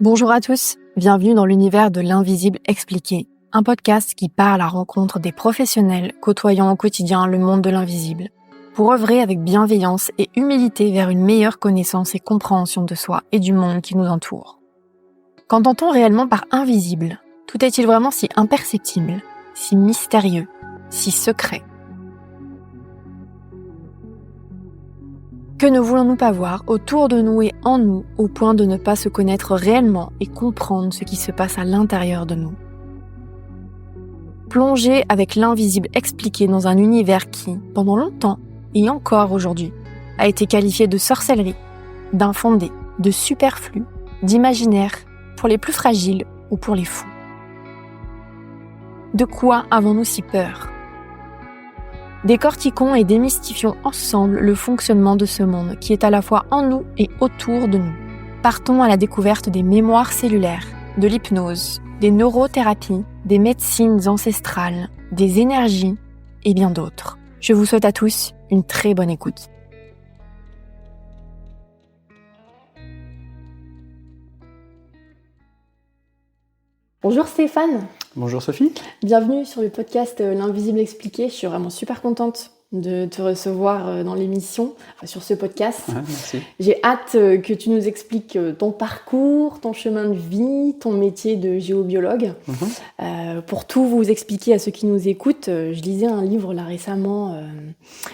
Bonjour à tous, bienvenue dans l'univers de l'invisible expliqué, un podcast qui part à la rencontre des professionnels côtoyant au quotidien le monde de l'invisible, pour œuvrer avec bienveillance et humilité vers une meilleure connaissance et compréhension de soi et du monde qui nous entoure. Qu'entend-on réellement par invisible ? Tout est-il vraiment si imperceptible, si mystérieux, si secret ? Que ne voulons-nous pas voir autour de nous et en nous au point de ne pas se connaître réellement et comprendre ce qui se passe à l'intérieur de nous ? Plonger avec l'invisible expliqué dans un univers qui, pendant longtemps et encore aujourd'hui, a été qualifié de sorcellerie, d'infondé, de superflu, d'imaginaire, pour les plus fragiles ou pour les fous. De quoi avons-nous si peur ? Décortiquons et démystifions ensemble le fonctionnement de ce monde qui est à la fois en nous et autour de nous. Partons à la découverte des mémoires cellulaires, de l'hypnose, des neurothérapies, des médecines ancestrales, des énergies et bien d'autres. Je vous souhaite à tous une très bonne écoute. Bonjour Stéphane. Bonjour Sophie. Bienvenue sur le podcast L'Invisible Expliqué. Je suis vraiment super contente de te recevoir dans l'émission, sur ce podcast. Ouais, merci. J'ai hâte que tu nous expliques ton parcours, ton chemin de vie, ton métier de géobiologue. Pour tout vous expliquer à ceux qui nous écoutent, je lisais un livre là récemment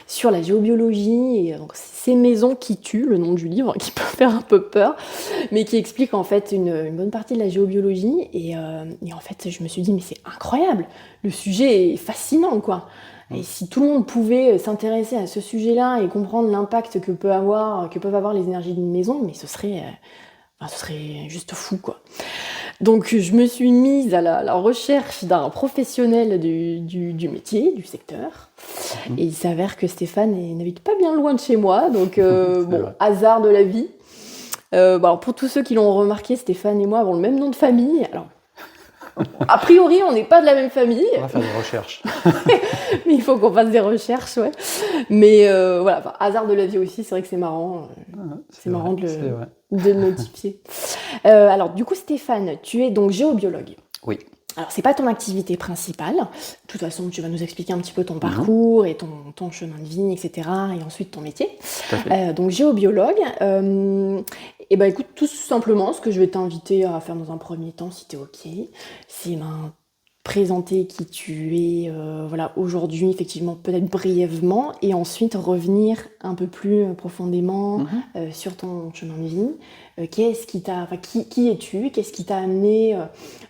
sur la géobiologie. Et, donc, Ces maisons qui tuent, le nom du livre, qui peut faire un peu peur, mais qui explique en fait une bonne partie de la géobiologie. Et en fait, je me suis dit, mais c'est incroyable, le sujet est fascinant, quoi. Et si tout le monde pouvait s'intéresser à ce sujet-là et comprendre l'impact que peuvent avoir les énergies d'une maison, mais ce serait juste fou, quoi. Donc je me suis mise à la recherche d'un professionnel du métier, du secteur. Et il s'avère que Stéphane n'habite pas bien loin de chez moi, donc hasard de la vie. Alors pour tous ceux qui l'ont remarqué, Stéphane et moi avons le même nom de famille. Alors, a priori, on n'est pas de la même famille. On va faire des recherches. Mais il faut qu'on fasse des recherches, ouais. Mais hasard de la vie aussi, c'est vrai que c'est marrant. C'est marrant de le notifier. Alors, du coup, Stéphane, tu es donc géobiologue. Oui. Alors, c'est pas ton activité principale. De toute façon, tu vas nous expliquer un petit peu ton parcours et ton chemin de vie, etc. Et ensuite ton métier. Tout à fait. Donc, géobiologue. Et ben écoute, tout simplement, ce que je vais t'inviter à faire dans un premier temps, si t'es OK, c'est présenter qui tu es aujourd'hui, effectivement, peut-être brièvement, et ensuite revenir un peu plus profondément sur ton chemin de vie. Qui es-tu ? Qu'est-ce qui t'a amené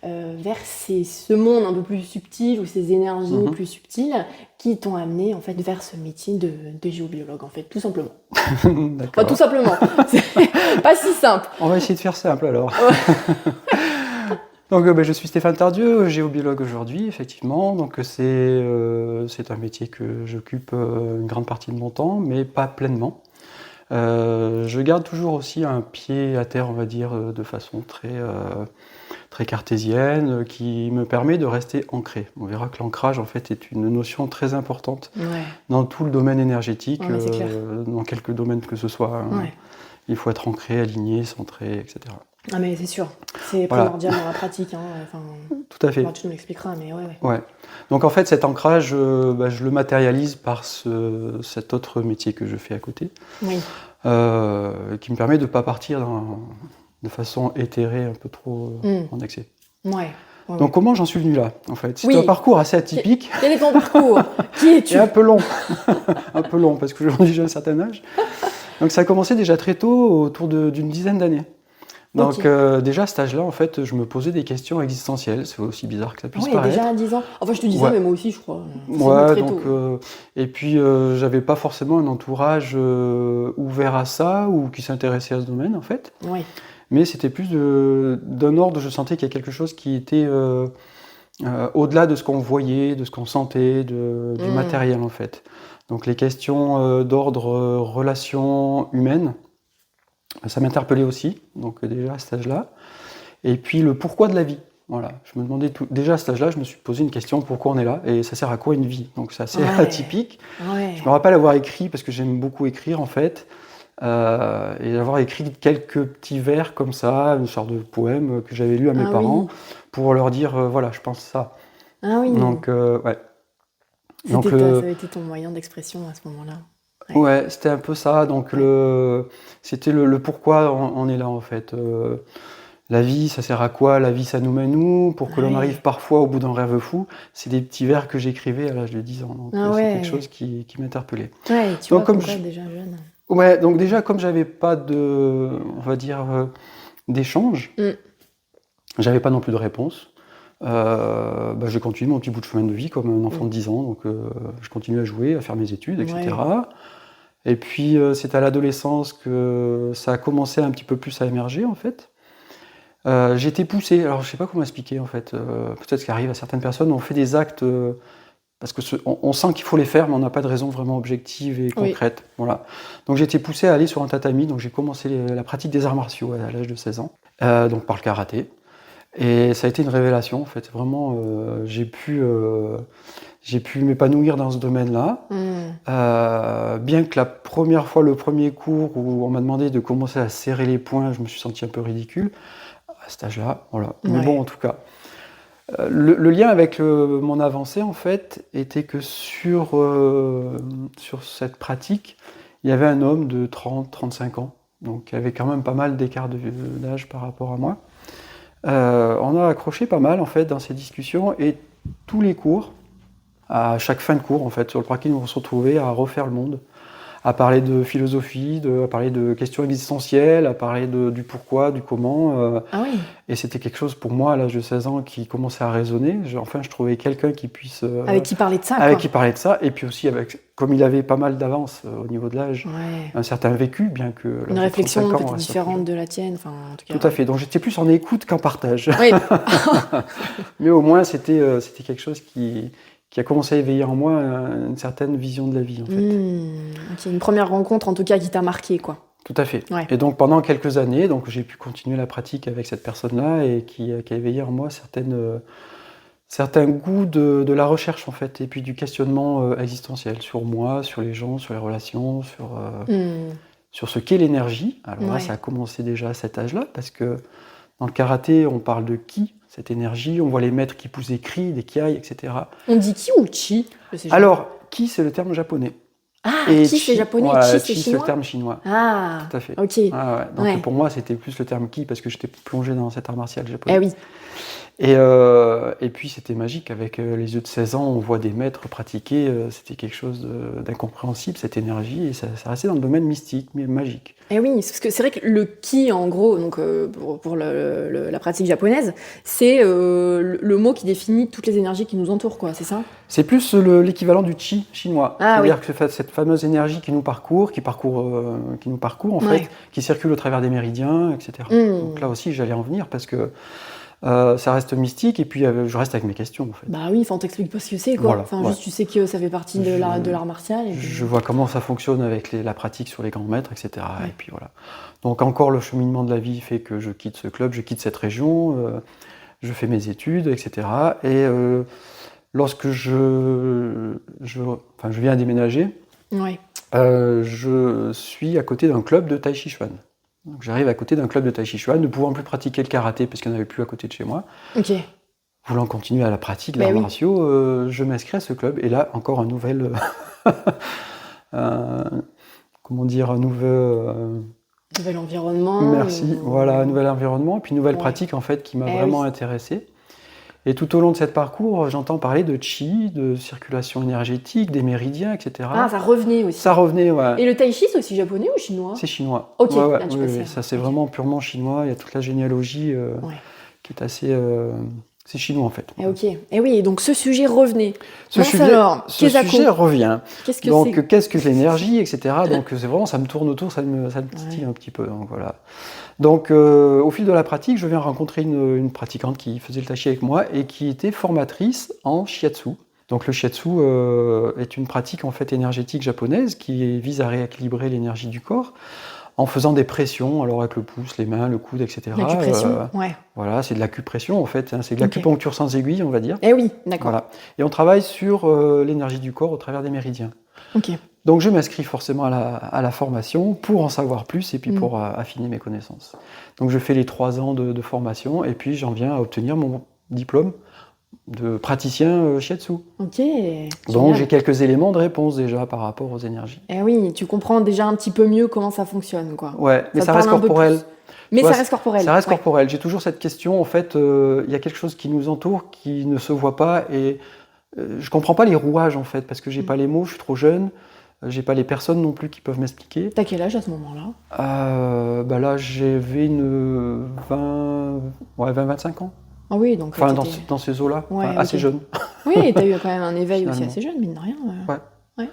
vers ce monde un peu plus subtil ou ces énergies plus subtiles qui t'ont amené en fait vers ce métier de géobiologue, en fait, tout simplement. D'accord. Enfin, tout simplement. C'est pas si simple. On va essayer de faire simple alors. Donc je suis Stéphane Tardieu, géobiologue aujourd'hui, effectivement. Donc c'est un métier que j'occupe une grande partie de mon temps, mais pas pleinement. Je garde toujours aussi un pied à terre, on va dire, de façon très cartésienne, qui me permet de rester ancré. On verra que l'ancrage, en fait, est une notion très importante dans tout le domaine énergétique, dans quelques domaines que ce soit. Il faut être ancré, aligné, centré, etc. Ah mais c'est sûr, c'est primordial dans la pratique. Tout à fait. Tu nous l'expliqueras, mais ouais. Donc en fait, cet ancrage, je le matérialise par cet autre métier que je fais à côté, qui me permet de ne pas partir de façon éthérée un peu trop en excès. Donc comment j'en suis venu là, en fait ? C'est un parcours assez atypique. Quel est ton parcours ? Qui es-tu ? Et un peu long. Un peu long, parce qu'aujourd'hui j'ai un certain âge. Donc ça a commencé déjà très tôt, autour d'une dizaine d'années. Donc déjà à cet âge-là, en fait, je me posais des questions existentielles. C'est aussi bizarre que ça puisse paraître. Déjà à 10 ans. Enfin, je te dis ça, mais moi aussi, je crois. Ouais, donc et puis j'avais pas forcément un entourage ouvert à ça ou qui s'intéressait à ce domaine, en fait. Oui. Mais c'était plus d'un ordre. Je sentais qu'il y a quelque chose qui était au-delà de ce qu'on voyait, de ce qu'on sentait, du matériel, en fait. Donc les questions d'ordre relations humaines. Ça m'interpellait aussi, donc déjà à cet âge-là. Et puis le pourquoi de la vie. Voilà, je me demandais déjà à cet âge-là, je me suis posé une question, pourquoi on est là et ça sert à quoi une vie ? Donc c'est assez atypique. Je me rappelle avoir écrit, parce que j'aime beaucoup écrire en fait, et d'avoir écrit quelques petits vers comme ça, une sorte de poème que j'avais lu à mes parents, pour leur dire, voilà, je pense ça. Ah oui. Donc, ouais. Ça avait été ton moyen d'expression à ce moment-là. Ouais, c'était un peu ça. Donc, c'était le pourquoi on est là, en fait. La vie, ça sert à quoi? La vie, ça nous mène où? Pour que l'on arrive parfois au bout d'un rêve fou. C'est des petits vers que j'écrivais à l'âge de 10 ans. Donc, c'est quelque chose qui m'interpellait. Ouais, tu vois, comme quoi, déjà jeune. Ouais, donc déjà, comme j'avais pas de, on va dire, d'échange, j'avais pas non plus de réponse. J'ai continué mon petit bout de chemin de vie comme un enfant de 10 ans. Donc, je continuais à jouer, à faire mes études, etc. Et puis, c'est à l'adolescence que ça a commencé un petit peu plus à émerger, en fait. J'ai été poussé, alors je sais pas comment expliquer, en fait. Peut-être ce qui arrive à certaines personnes, on fait des actes parce que on sent qu'il faut les faire, mais on n'a pas de raison vraiment objective et concrète. Voilà. Donc j'ai été poussé à aller sur un tatami, donc j'ai commencé la pratique des arts martiaux à l'âge de 16 ans, donc par le karaté. Et ça a été une révélation, en fait. Vraiment, j'ai pu m'épanouir dans ce domaine-là. Bien que la première fois, le premier cours où on m'a demandé de commencer à serrer les poings, je me suis senti un peu ridicule à cet âge-là. Voilà. Mais bon, en tout cas. Le lien avec mon avancée, en fait, était que sur cette pratique, il y avait un homme de 30-35 ans, donc qui avait quand même pas mal d'écart d'âge par rapport à moi. On a accroché pas mal, en fait, dans ces discussions, et tous les cours, à chaque fin de cours, en fait, sur le parking, on se retrouvait à refaire le monde, à parler de philosophie, à parler de questions existentielles, à parler du pourquoi, du comment. Et c'était quelque chose pour moi, à l'âge de 16 ans, qui commençait à résonner. Je trouvais quelqu'un qui puisse... avec qui parler de ça, avec qui parler de ça, et puis aussi, comme il avait pas mal d'avance au niveau de l'âge, un certain vécu, bien que... Une réflexion peut-être différente de la tienne, enfin, en tout cas. Tout à fait, donc j'étais plus en écoute qu'en partage. Mais au moins, c'était quelque chose qui a commencé à éveiller en moi une certaine vision de la vie, en fait. Une première rencontre, en tout cas, qui t'a marqué, quoi. Tout à fait. Et donc, pendant quelques années, j'ai pu continuer la pratique avec cette personne-là, et qui a éveillé en moi certains goûts de la recherche, en fait, et puis du questionnement existentiel sur moi, sur les gens, sur les relations, sur ce qu'est l'énergie. Alors là, ça a commencé déjà à cet âge-là, parce que dans le karaté, on parle de ki, cette énergie, on voit les maîtres qui poussent des cris, des kiai, etc. On dit ki ou chi? Alors, ki, c'est le terme japonais. Ah, et ki, c'est japonais, chi, c'est chinois? C'est le terme chinois. Ah, tout à fait. Ok. Donc pour moi, c'était plus le terme ki, parce que j'étais plongé dans cet art martial japonais. Ah oui. Et puis c'était magique, avec les yeux de 16 ans, on voit des maîtres pratiquer, c'était quelque chose d'incompréhensible, cette énergie, et ça restait dans le domaine mystique, mais magique. Et oui, parce que c'est vrai que le ki, en gros, donc, pour la pratique japonaise, c'est le mot qui définit toutes les énergies qui nous entourent, quoi, c'est ça? C'est plus l'équivalent du chi chinois. C'est-à-dire que cette fameuse énergie qui nous parcourt, en fait, qui circule au travers des méridiens, etc. Donc là aussi, j'allais en venir, parce que ça reste mystique, et puis je reste avec mes questions, en fait. Bah oui, on t'explique pas ce que c'est, quoi. Juste tu sais que ça fait partie de l'art martial. Et puis... Je vois comment ça fonctionne avec la pratique sur les grands maîtres, etc. Et puis voilà. Donc encore, le cheminement de la vie fait que je quitte ce club, je quitte cette région, je fais mes études, etc. Et lorsque je viens déménager, je suis à côté d'un club de Tai Chi Chuan. Donc j'arrive à côté d'un club de Tai Chi Chuan, ne pouvant plus pratiquer le karaté parce qu'il n'y en avait plus à côté de chez moi. Voulant continuer à la pratique, l'art martiaux, je m'inscris à ce club. Et là, encore un nouvel... nouvel environnement. Merci. Voilà, un nouvel environnement, puis une nouvelle pratique, en fait, qui m'a vraiment intéressé. Et tout au long de ce parcours, j'entends parler de chi, de circulation énergétique, des méridiens, etc. Ah, ça revenait aussi. Ça revenait, ouais. Et le tai chi, c'est aussi japonais ou chinois? C'est chinois. Ok, ça c'est vraiment purement chinois. Il y a toute la généalogie qui est assez... c'est chinois, en fait. Et oui, donc ce sujet revenait. Ce sujet revient. Qu'est-ce que donc, qu'est-ce que l'énergie, etc. Donc, c'est vraiment, ça me tourne autour, ça me titille un petit peu. Donc, voilà. Donc, au fil de la pratique, je viens rencontrer une pratiquante qui faisait le tai chi avec moi et qui était formatrice en shiatsu. Donc, le shiatsu est une pratique, en fait, énergétique japonaise qui vise à rééquilibrer l'énergie du corps en faisant des pressions, alors avec le pouce, les mains, le coude, etc. L'acupression, Voilà, c'est de l'acupression, en fait. C'est de l'acupuncture sans aiguille, on va dire. Eh oui, d'accord. Voilà. Et on travaille sur l'énergie du corps au travers des méridiens. Donc je m'inscris forcément à la formation pour en savoir plus et puis pour affiner mes connaissances. Donc je fais les 3 ans de formation et puis j'en viens à obtenir mon diplôme de praticien shiatsu. Ok. Donc génial. j'ai quelques éléments de réponse déjà par rapport aux énergies. Eh oui, tu comprends déjà un petit peu mieux comment ça fonctionne, quoi. Ouais, mais te ça parle reste un peu corporel. plus. Mais Tu vois, ça reste corporel. Ça reste ouais. corporel. J'ai toujours cette question, en fait, il y a quelque chose qui nous entoure, qui ne se voit pas, et je comprends pas les rouages, en fait, parce que j'ai pas les mots, je suis trop jeune, j'ai pas les personnes non plus qui peuvent m'expliquer. T'as quel âge à ce moment-là? Bah là, j'avais une 20-25 ans. Ah oui, donc Enfin, t'étais- dans ces eaux-là, Ouais, enfin, assez ok. jeune. Oui, t'as eu quand même un éveil aussi Finalement. assez jeune, mine de rien. Ouais. Ouais.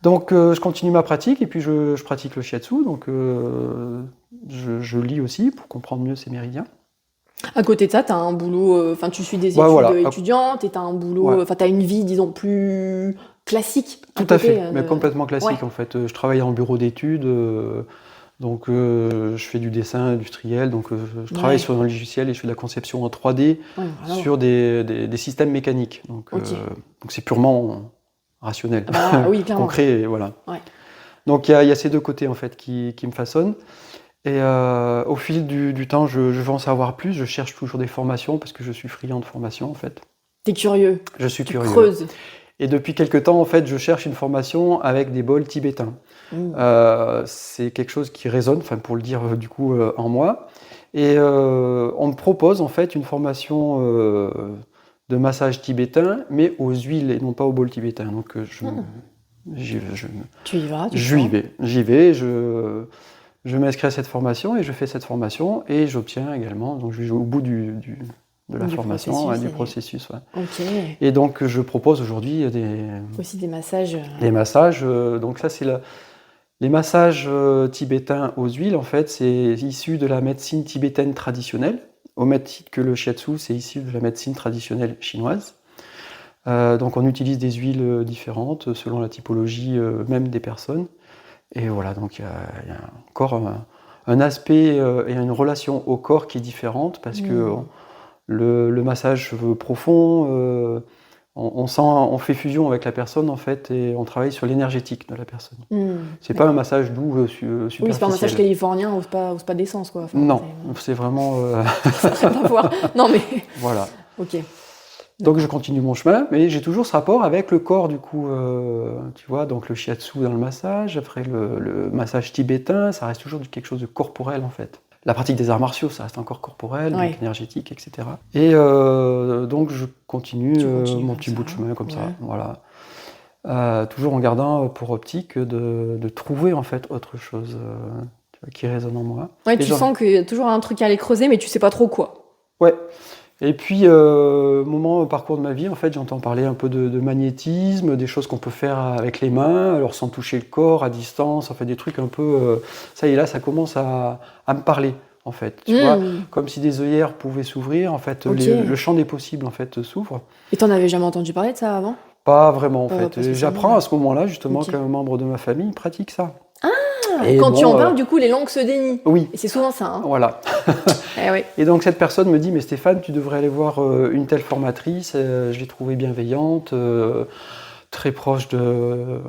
Donc, je continue ma pratique, et puis je pratique le shiatsu, donc je lis aussi pour comprendre mieux ces méridiens. À côté de ça, t'as un boulot, enfin tu suis des Ouais, études voilà. étudiantes et t'as un boulot, enfin t'as une vie, disons, plus classique. Tout à côté, fait, mais complètement classique ouais. en fait. Je travaille en bureau d'études, donc je fais du dessin industriel, donc je travaille Ouais. sur un logiciel et je fais de la conception en 3D Ouais, voilà. sur des systèmes mécaniques. Donc Ok. donc c'est purement rationnel, Bah, oui, clairement. concret, et voilà. Ouais. Donc il y a ces deux côtés en fait qui me façonnent. Et au fil du temps, je veux en savoir plus. Je cherche toujours des formations parce que je suis friand de formation en fait. T'es curieux. Je suis Tu curieux. creuses. Et depuis quelque temps, en fait, je cherche une formation avec des bols tibétains. Mmh. C'est quelque chose qui résonne, enfin pour le dire du coup en moi. Et on me propose en fait une formation de massage tibétain, mais aux huiles et non pas aux bols tibétains. Donc Tu y vas, tu j'y vais, je m'inscris à cette formation et je fais cette formation et j'obtiens également, donc je vais au bout de la Du formation, processus, du et- processus. Ouais. Ok. Et donc je propose aujourd'hui Aussi des massages. des massages. Donc ça c'est les massages tibétains aux huiles, en fait, c'est issu de la médecine tibétaine traditionnelle, au même titre que le shiatsu, c'est issu de la médecine traditionnelle chinoise. Donc on utilise des huiles différentes selon la typologie même des personnes. Et voilà, donc il y a encore un aspect et une relation au corps qui est différente parce que le massage profond, on fait fusion avec la personne en fait et on travaille sur l'énergétique de la personne. C'est pas un massage doux superficiel. Oui, c'est pas un massage californien ou pas d'essence, quoi. Enfin, Non, c'est vraiment ça n'a rien à voir. Non, mais. voilà. Ok. Donc je continue mon chemin, mais j'ai toujours ce rapport avec le corps du coup, tu vois, donc le shiatsu dans le massage, après le massage tibétain, ça reste toujours quelque chose de corporel en fait. La pratique des arts martiaux, ça reste encore corporel, Ouais. donc énergétique, etc. Et donc je continue continues mon comme petit ça. bout de chemin comme Ouais. ça, voilà. Toujours en gardant pour optique de trouver en fait autre chose tu vois, qui résonne en moi. Ouais, Et tu sens qu'il y a toujours un truc à aller creuser, mais tu sais pas trop quoi. Ouais. Et puis, parcours de ma vie, en fait, j'entends parler un peu de magnétisme, des choses qu'on peut faire avec les mains, alors sans toucher le corps, à distance, en fait, des trucs un peu... ça y est, là, ça commence à me parler, en fait. Tu vois, comme si des œillères pouvaient s'ouvrir, en fait, Ok. le champ des possibles, en fait, s'ouvre. Et t'en avais jamais entendu parler de ça avant? Pas vraiment, en Pas fait. spécialement. J'apprends à ce moment-là, justement, Ok. qu'un membre de ma famille pratique ça. Et quand tu en parles, du coup, les langues se dénient. Oui. Et c'est souvent ça. Hein. Voilà. Eh oui. Et donc cette personne me dit, mais Stéphane, tu devrais aller voir une telle formatrice, je l'ai trouvée bienveillante, très proche de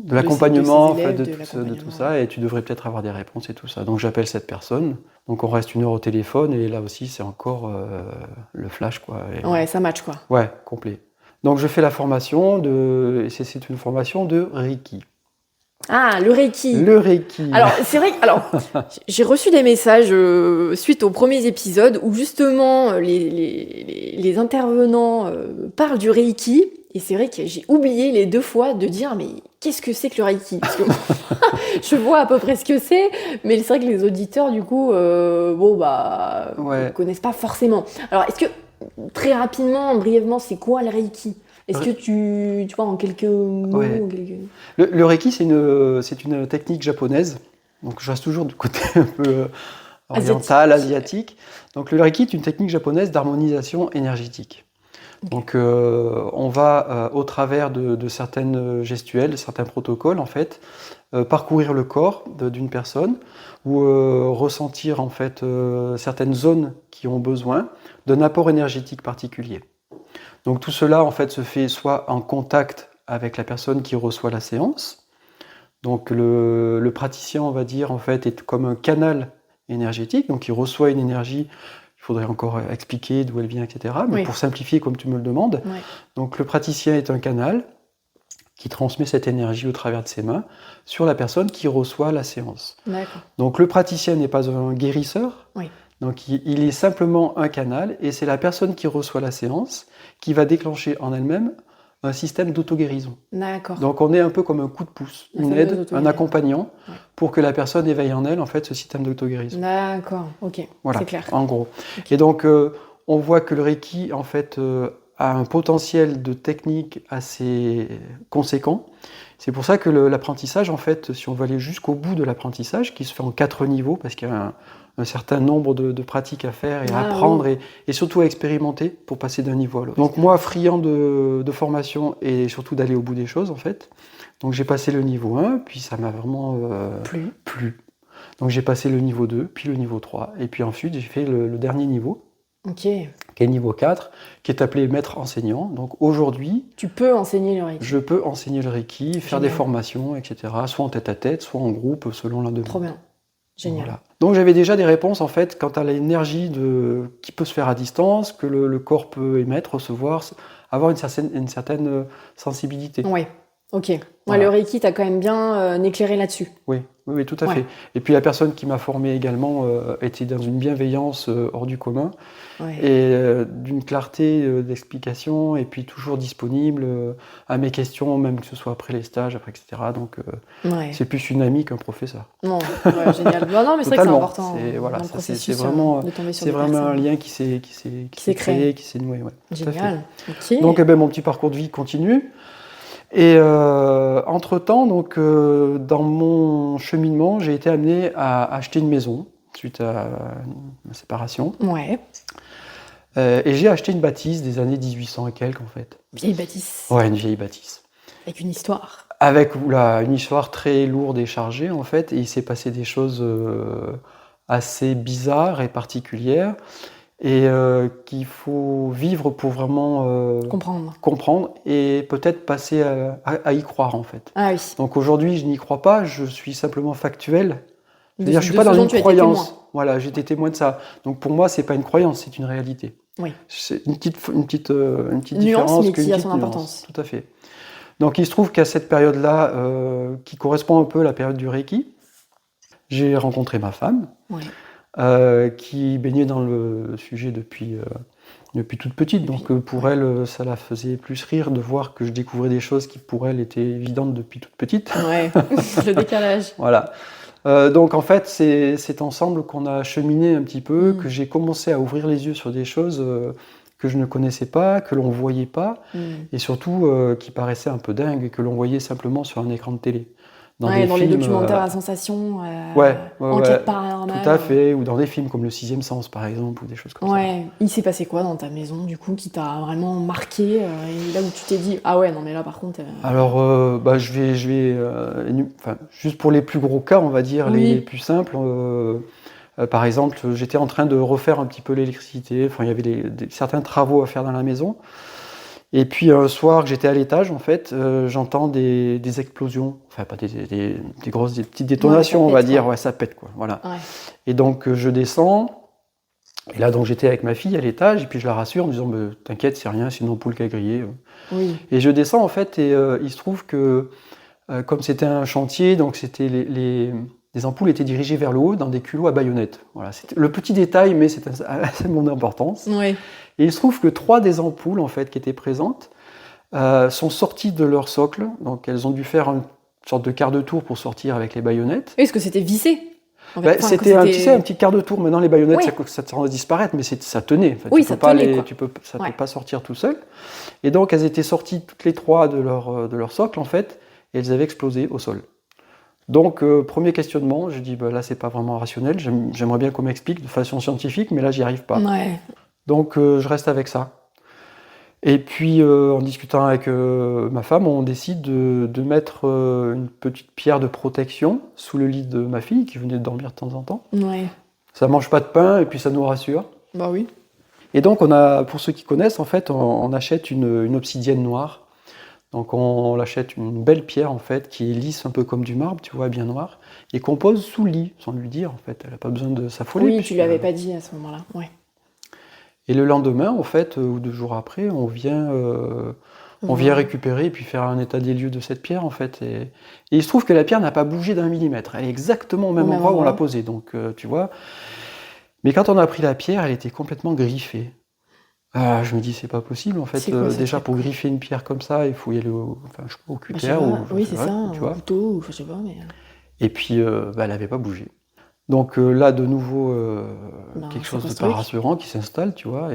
l'accompagnement, en fait, élèves, de tout ça, et tu devrais peut-être avoir des réponses et tout ça. Donc j'appelle cette personne, donc on reste 1 heure au téléphone, et là aussi c'est encore le flash, quoi. Et, Ouais, ça match, quoi. ouais, complet. Donc je fais la formation, et c'est une formation de Reiki. Ah, le Reiki. Le Reiki. Alors, c'est vrai que j'ai reçu des messages suite aux premiers épisodes où justement les intervenants parlent du Reiki. Et c'est vrai que j'ai oublié les 2 fois de dire mais qu'est-ce que c'est que le Reiki? Parce que je vois à peu près ce que c'est, mais c'est vrai que les auditeurs du coup, Ouais. ne connaissent pas forcément. Alors, est-ce que très rapidement, brièvement, c'est quoi le Reiki? Est-ce que tu vois en quelques mots Ouais. ou quelques... Le Reiki, c'est une technique japonaise. Donc je reste toujours du côté un peu oriental, asiatique. Donc le Reiki est une technique japonaise d'harmonisation énergétique. Okay. Donc on va, au travers de certaines gestuelles, certains protocoles, en fait, parcourir le corps d'une personne ou ressentir en fait certaines zones qui ont besoin d'un apport énergétique particulier. Donc tout cela en fait se fait soit en contact avec la personne qui reçoit la séance. Donc le praticien, on va dire, en fait, est comme un canal énergétique, donc il reçoit une énergie. Il faudrait encore expliquer d'où elle vient, etc. Mais Oui. pour simplifier, comme tu me le demandes, Ouais. donc le praticien est un canal qui transmet cette énergie au travers de ses mains sur la personne qui reçoit la séance. D'accord. Donc le praticien n'est pas un guérisseur, Oui. donc il est simplement un canal, et c'est la personne qui reçoit la séance qui va déclencher en elle-même un système d'auto-guérison. D'accord. Donc on est un peu comme un coup de pouce, La une fameuse aide, un auto-guérison. accompagnant, Ouais. pour que la personne éveille en elle en fait ce système d'auto-guérison. D'accord, ok, Voilà, c'est clair. en gros. Ok. Et donc on voit que le Reiki en fait a un potentiel de technique assez conséquent. C'est pour ça que l'apprentissage, en fait, si on veut aller jusqu'au bout de l'apprentissage, qui se fait en 4 niveaux, parce qu'il y a un certain nombre de pratiques à faire et à apprendre, oui. et surtout à expérimenter pour passer d'un niveau à l'autre. Donc moi, friand de formation et surtout d'aller au bout des choses, en fait, donc j'ai passé le niveau 1, puis ça m'a vraiment plu. Donc j'ai passé le niveau 2, puis le niveau 3, et puis ensuite j'ai fait le dernier niveau, Ok. qui est le niveau 4, qui est appelé maître enseignant. Donc aujourd'hui, Tu peux enseigner le Reiki. je peux enseigner le Reiki, faire Génial. des formations, etc., soit en tête-à-tête, soit en groupe, selon la demande. Trop bien. Génial. Voilà. Donc j'avais déjà des réponses, en fait, quant à l'énergie qui peut se faire à distance, que le corps peut émettre, recevoir, avoir une certaine sensibilité. Oui, ok. Ouais, Voilà. le Reiki, t'as quand même bien éclairé là-dessus. Oui, tout à Ouais. fait. Et puis la personne qui m'a formé également était dans une bienveillance hors du commun, Ouais. et d'une clarté d'explication, et puis toujours disponible à mes questions, même que ce soit après les stages, après, etc. Donc Ouais. c'est plus une amie qu'un professeur. Non, ouais, génial. Non, mais c'est vrai que c'est Totalement. important C'est- voilà, dans le ça, c'est processus vraiment- de tomber sur C'est des vraiment un personnes. lien qui s'est s'est créé. créé, qui s'est noué. Ouais, tout à fait. Génial. Ok. Donc mon petit parcours de vie continue. Et entre-temps, donc, dans mon cheminement, j'ai été amené à acheter une maison suite à ma séparation. Ouais. Et j'ai acheté une bâtisse des années 1800 et quelques, en fait. Vieille bâtisse. Ouais, une vieille bâtisse. Avec une histoire. Avec une histoire très lourde et chargée, en fait. Et il s'est passé des choses assez bizarres et particulières. Et qu'il faut vivre pour vraiment comprendre et peut-être passer à y croire, en fait. Ah oui. Donc aujourd'hui, je n'y crois pas, je suis simplement factuel. C'est-à-dire, je De suis pas ce dans dont une tu as été croyance. témoin. Voilà, j'étais témoin de ça. Donc pour moi, c'est pas une croyance, c'est une réalité. Oui. C'est une petite Nuance, différence, mais qu'une qui a petite son nuance. importance. Tout à fait. Donc il se trouve qu'à cette période-là, qui correspond un peu à la période du Reiki, j'ai rencontré ma femme, Ouais. qui baignait dans le sujet depuis toute petite. Donc pour elle, ça la faisait plus rire de voir que je découvrais des choses qui pour elle étaient évidentes depuis toute petite. Ouais. Le décalage. Voilà. Donc en fait, c'est ensemble qu'on a cheminé un petit peu, que j'ai commencé à ouvrir les yeux sur des choses que je ne connaissais pas, que l'on voyait pas, et surtout qui paraissaient un peu dingues, et que l'on voyait simplement sur un écran de télé. Dans les films, documentaires à sensation, ouais, enquête paranormale. tout à fait, ou dans des films comme Le Sixième Sens, par exemple, ou des choses comme ça. Ouais, il s'est passé quoi dans ta maison, du coup, qui t'a vraiment marqué, et là où tu t'es dit, ah ouais, non mais là par contre... Alors, je vais juste pour les plus gros cas, on va dire, Oui. les plus simples. Par exemple, j'étais en train de refaire un petit peu l'électricité, enfin, il y avait certains travaux à faire dans la maison. Et puis un soir que j'étais à l'étage, en fait, j'entends des explosions, enfin pas des petites détonations, Ouais, ça on va pète, dire, quoi. ouais, ça pète, quoi, voilà. Ouais. Et donc je descends, et là donc j'étais avec ma fille à l'étage, et puis je la rassure en disant t'inquiète, c'est rien, c'est une ampoule qui a grillé. Oui. Et je descends en fait, et il se trouve que comme c'était un chantier, donc c'était les ampoules étaient dirigées vers le haut dans des culots à baïonnettes. Voilà, c'était le petit détail, mais c'est assez mon importance. Ouais. Et il se trouve que 3 des ampoules en fait qui étaient présentes sont sorties de leur socle, donc elles ont dû faire une sorte de quart de tour pour sortir avec les baïonnettes. Oui, parce que c'était vissé. En fait. Enfin, C'était que un petit quart de tour. Maintenant les baïonnettes, Oui. ça tend à disparaître, mais ça tenait. Enfin, Oui, tu ça peux pas tenait, quoi. ça Ouais. peut pas sortir tout seul. Et donc elles étaient sorties toutes les 3 de leur socle en fait, et elles avaient explosé au sol. Donc premier questionnement, je dis là c'est pas vraiment rationnel. J'aimerais bien qu'on m'explique de façon scientifique, mais là j'y arrive pas. Ouais. Donc je reste avec ça. Et puis en discutant avec ma femme, on décide de mettre une petite pierre de protection sous le lit de ma fille qui venait de dormir de temps en temps. Ouais. Ça mange pas de pain et puis ça nous rassure. Bah oui. Et donc pour ceux qui connaissent, en fait, on achète une obsidienne noire. Donc on achète une belle pierre en fait, qui est lisse un peu comme du marbre, tu vois, bien noire, et qu'on pose sous le lit, sans lui dire en fait. Elle n'a pas besoin de s'affoler. Oui, tu lui avais pas dit à ce moment-là. Ouais. Et le lendemain, en fait, ou 2 jours après, on vient récupérer et puis faire un état des lieux de cette pierre, en fait. Et il se trouve que la pierre n'a pas bougé d'1 millimètre. Elle est exactement au même endroit où on l'a posée, donc tu vois. Mais quand on a pris la pierre, elle était complètement griffée. Je me dis, c'est pas possible, en fait. quoi, déjà, pour griffer une pierre comme ça, il faut y aller enfin, je sais pas, au cutter oui, c'est ça, tu un vois. couteau, ou je sais pas, mais... Et puis, elle n'avait pas bougé. Donc là, de nouveau, quelque chose de pas rassurant qui s'installe, tu vois,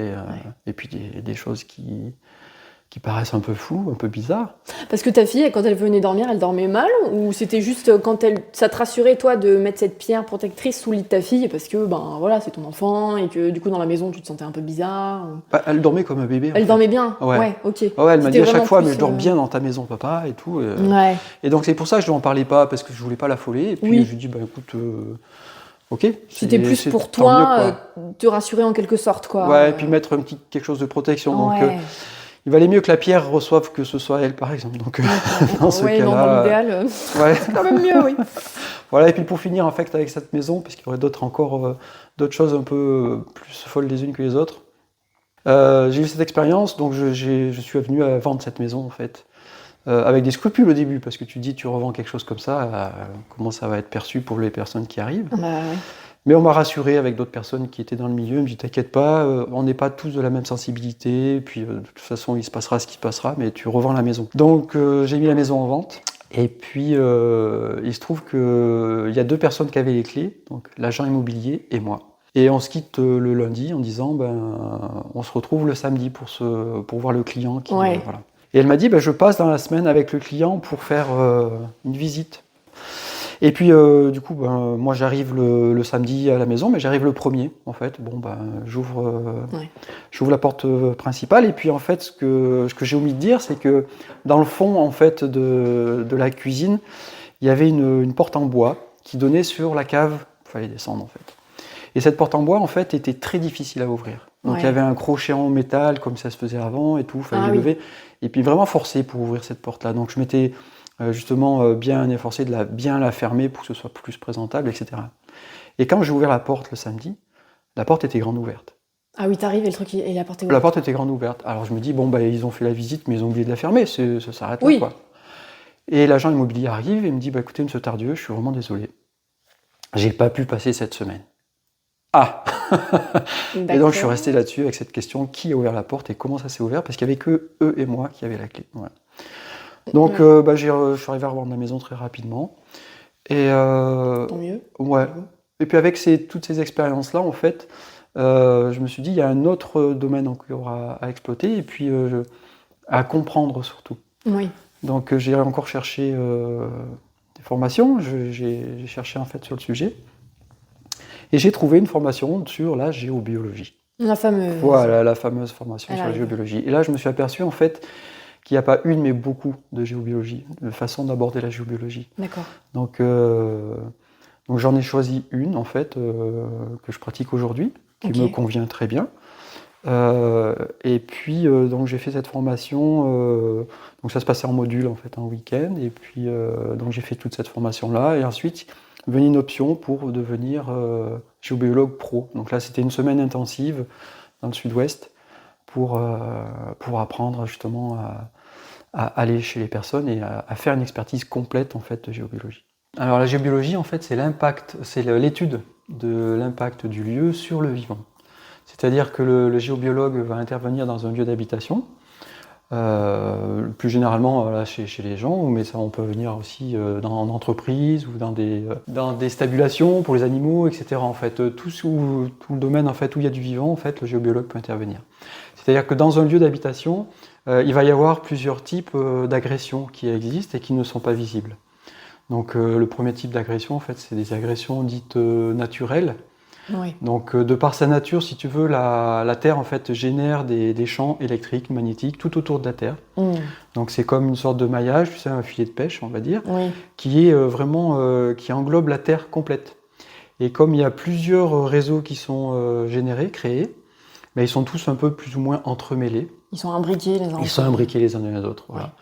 et puis des choses qui paraissent un peu floues, un peu bizarres. Parce que ta fille, quand elle venait dormir, elle dormait mal, ou c'était juste quand ça te rassurait, toi, de mettre cette pierre protectrice sous le lit de ta fille, parce que, ben voilà, c'est ton enfant, et que du coup, dans la maison, tu te sentais un peu bizarre Elle dormait comme un bébé. Elle dormait bien. Ouais, ok. Ouais, elle m'a dit à chaque fois, mais je dors bien dans ta maison, papa, et tout. Et donc c'est pour ça que je lui en parlais pas, parce que je voulais pas l'affoler, et puis je lui dis, bah écoute... Ok. C'était plus pour toi, te rassurer en quelque sorte, quoi. Ouais, et puis mettre quelque chose de protection. Donc, il valait mieux que la pierre reçoive que ce soit elle, par exemple. Donc, dans ce cas-là... dans l'idéal, c'est quand même mieux, oui. Voilà, et puis pour finir, en fait, avec cette maison, parce qu'il y aurait d'autres choses un peu plus folles les unes que les autres, j'ai eu cette expérience, donc je suis venu à vendre cette maison, en fait. Avec des scrupules au début, parce que tu dis, tu revends quelque chose comme ça, comment ça va être perçu pour les personnes qui arrivent. Mais on m'a rassuré avec d'autres personnes qui étaient dans le milieu, on me dit, t'inquiète pas, on n'est pas tous de la même sensibilité, puis de toute façon, il se passera ce qui se passera, mais tu revends la maison. Donc j'ai mis la maison en vente, et puis il se trouve qu'il y a 2 personnes qui avaient les clés, donc l'agent immobilier et moi. Et on se quitte le lundi en disant, on se retrouve le samedi pour voir le client qui... voilà. Et elle m'a dit, je passe dans la semaine avec le client pour faire une visite. Et puis, du coup, moi, j'arrive le samedi à la maison, mais j'arrive le 1er, en fait. Bon, j'ouvre la porte principale. Et puis, en fait, ce que j'ai omis de dire, c'est que dans le fond, en fait, de la cuisine, il y avait une porte en bois qui donnait sur la cave. Il fallait descendre, en fait. Et cette porte en bois, en fait, était très difficile à ouvrir. Donc, il y avait un crochet en métal, comme ça se faisait avant et tout, il fallait lever. Et puis, vraiment forcer pour ouvrir cette porte-là. Donc, je m'étais justement bien efforcé de bien la fermer pour que ce soit plus présentable, etc. Et quand j'ai ouvert la porte le samedi, la porte était grande ouverte. Ah oui, t'arrives et la porte est ouverte. La porte était grande ouverte. Alors, je me dis, ils ont fait la visite, mais ils ont oublié de la fermer, ça s'arrête là, quoi. Et l'agent immobilier arrive et me dit, écoutez, monsieur Tardieu, je suis vraiment désolé. J'ai pas pu passer cette semaine. Et donc je suis resté là-dessus avec cette question, qui a ouvert la porte et comment ça s'est ouvert, parce qu'il n'y avait que eux et moi qui avaient la clé. Voilà. Donc je suis arrivé à revendre la maison très rapidement. Et, tant mieux. Ouais. Et puis avec toutes ces expériences-là, en fait, je me suis dit, il y a un autre domaine encore à exploiter, et puis à comprendre surtout. Oui. Donc j'ai encore cherché des formations, j'ai cherché en fait sur le sujet. Et j'ai trouvé une formation sur la géobiologie. La fameuse. Voilà, la fameuse formation sur la géobiologie. Et là, je me suis aperçu, en fait, qu'il n'y a pas une, mais beaucoup de géobiologie, de façon d'aborder la géobiologie. D'accord. Donc j'en ai choisi une, en fait, que je pratique aujourd'hui, qui me convient très bien. Et puis, donc j'ai fait cette formation, donc ça se passait en module, en fait, en week-end. Et puis, donc j'ai fait toute cette formation-là. Et ensuite, venait une option pour devenir géobiologue pro. Donc là, c'était une semaine intensive dans le sud-ouest pour apprendre justement à aller chez les personnes et à faire une expertise complète en fait de géobiologie. Alors la géobiologie, en fait, c'est l'étude de l'impact du lieu sur le vivant. C'est-à-dire que le géobiologue va intervenir dans un lieu d'habitation, plus généralement chez les gens, mais ça on peut venir aussi en entreprise ou dans des stabulations pour les animaux, etc. En fait, tout le domaine en fait où il y a du vivant, en fait, le géobiologue peut intervenir. C'est-à-dire que dans un lieu d'habitation, il va y avoir plusieurs types d'agressions qui existent et qui ne sont pas visibles. Donc le premier type d'agression, en fait, c'est des agressions dites naturelles. Oui. Donc de par sa nature, si tu veux, la Terre en fait génère des champs électriques, magnétiques tout autour de la Terre. Donc c'est comme une sorte de maillage, tu sais, un filet de pêche, on va dire, qui est vraiment qui englobe la Terre complète. Et comme il y a plusieurs réseaux qui sont créés, mais ils sont tous un peu plus ou moins entremêlés. Ils sont imbriqués les uns Ils sont imbriqués les uns dans les autres. Voilà. Ouais.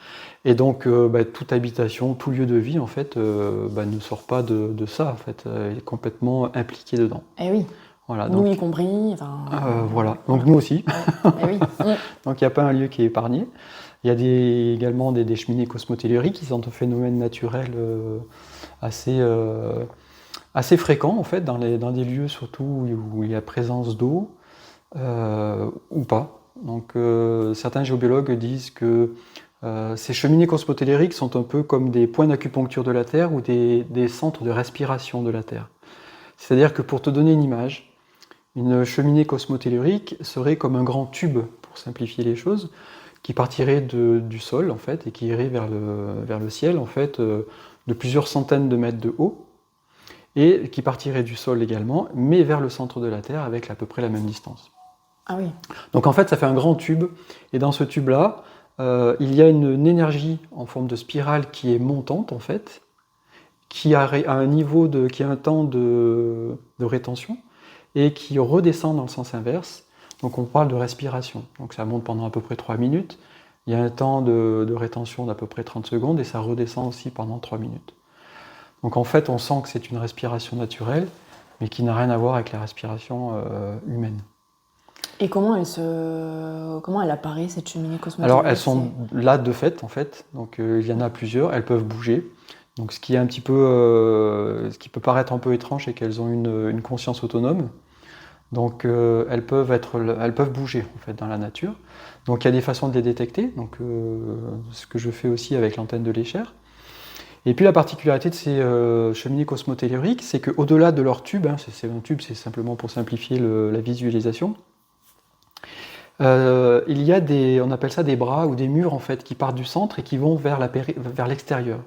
Et donc, toute habitation, tout lieu de vie, en fait, ne sort pas de ça, en fait, est complètement impliqué dedans. Eh oui. Voilà, Nous donc, y compris. Enfin, voilà. Donc nous aussi. ouais. Eh oui. Donc il n'y a pas un lieu qui est épargné. Il y a également des cheminées cosmotelluriques qui sont un phénomène naturel assez fréquent, en fait, dans des lieux surtout où il y a présence d'eau ou pas. Donc certains géobiologues disent que ces cheminées cosmotelluriques sont un peu comme des points d'acupuncture de la Terre ou des centres de respiration de la Terre. C'est-à-dire que pour te donner une image, une cheminée cosmotellurique serait comme un grand tube, pour simplifier les choses, qui partirait du sol en fait et qui irait vers le ciel en fait de plusieurs centaines de mètres de haut et qui partirait du sol également, mais vers le centre de la Terre avec à peu près la même distance. Ah oui. Donc en fait, ça fait un grand tube et dans ce tube-là, il y a une énergie en forme de spirale qui est montante en fait, qui a un niveau qui a un temps de rétention et qui redescend dans le sens inverse. Donc on parle de respiration. Donc ça monte pendant à peu près 3 minutes. Il y a un temps de rétention d'à peu près 30 secondes et ça redescend aussi pendant 3 minutes. Donc en fait, on sent que c'est une respiration naturelle, mais qui n'a rien à voir avec la respiration humaine. Et comment elle apparaît, cette cheminée cosmotellurique? Alors elles sont là de fait, en fait. Donc il y en a plusieurs, elles peuvent bouger. Donc ce qui est ce qui peut paraître un peu étrange, c'est qu'elles ont une conscience autonome. Donc elles peuvent bouger en fait dans la nature. Donc il y a des façons de les détecter. Donc ce que je fais aussi avec l'antenne de l'Escher. Et puis la particularité de ces cheminées cosmotelluriques, c'est qu'au-delà de leur tube, c'est un tube, c'est simplement pour simplifier la visualisation. Il y a on appelle ça des bras ou des murs en fait qui partent du centre et qui vont vers l'extérieur.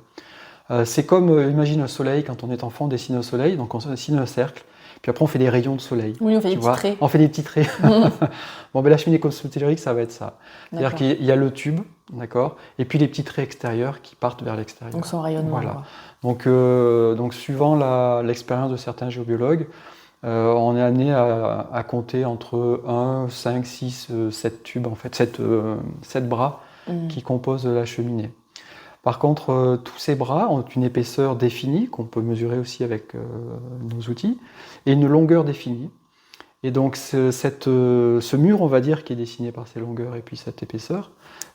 C'est comme, imagine un soleil, quand on est enfant, on dessine un soleil, donc on dessine un cercle, puis après on fait des rayons de soleil. Oui, on fait des petits traits. On fait des petits traits. Bon, la cheminée cosmotellurique, ça va être ça. C'est-à-dire qu'il y a le tube, d'accord, et puis les petits traits extérieurs qui partent vers l'extérieur. Donc son rayonnement. Voilà. Donc suivant l'expérience de certains géobiologues, on est amené à compter entre 1, 5, 6, 7 tubes, en fait, 7 bras qui composent la cheminée. Par contre, tous ces bras ont une épaisseur définie, qu'on peut mesurer aussi avec nos outils, et une longueur définie. Et donc ce mur, on va dire, qui est dessiné par ces longueurs et puis cette épaisseur,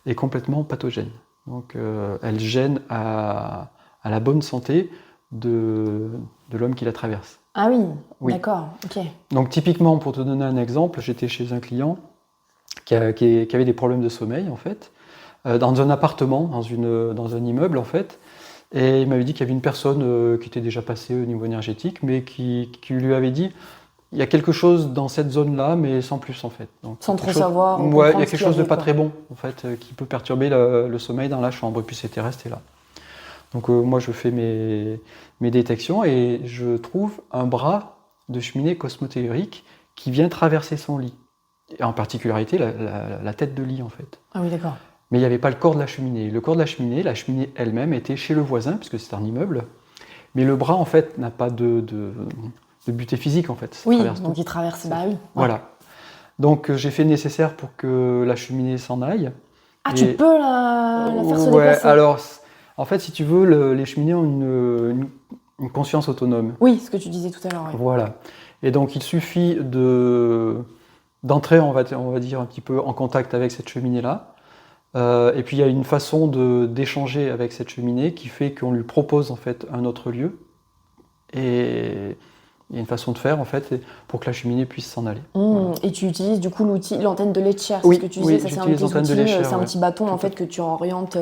est complètement pathogène. Donc elle gêne à la bonne santé de l'homme qui la traverse. Ah oui. D'accord, ok. Donc typiquement, pour te donner un exemple, j'étais chez un client qui avait des problèmes de sommeil, en fait, dans un appartement, dans un immeuble, en fait, et il m'avait dit qu'il y avait une personne qui était déjà passée au niveau énergétique, mais qui lui avait dit il y a quelque chose dans cette zone-là, mais sans plus, en fait. Donc, sans trop savoir. Ouais, il y a quelque chose de pas très bon, en fait, qui peut perturber le sommeil dans la chambre, et puis c'était resté là. Donc moi, je fais mes détections, et je trouve un bras de cheminée cosmotellurique qui vient traverser son lit. Et en particularité, la tête de lit, en fait. Ah oui, d'accord. Mais il n'y avait pas le corps de la cheminée. Le corps de la cheminée elle-même était chez le voisin, puisque c'est un immeuble. Mais le bras, en fait, n'a pas de butée physique, en fait. Oui, donc il traverse, bah oui. Ouais. Voilà. Donc j'ai fait le nécessaire pour que la cheminée s'en aille. Ah, tu peux la faire se déplacer? Alors, en fait, si tu veux, les cheminées ont une conscience autonome. Oui, ce que tu disais tout à l'heure. Oui. Voilà. Et donc il suffit d'entrer, on va dire, un petit peu en contact avec cette cheminée-là. Et puis il y a une façon d'échanger avec cette cheminée qui fait qu'on lui propose en fait un autre lieu. Et il y a une façon de faire en fait pour que la cheminée puisse s'en aller. Voilà. Et tu utilises du coup l'antenne de l'Escher, oui, ce que tu disais, ça c'est un petit outil, c'est un petit bâton en fait que tu orientes.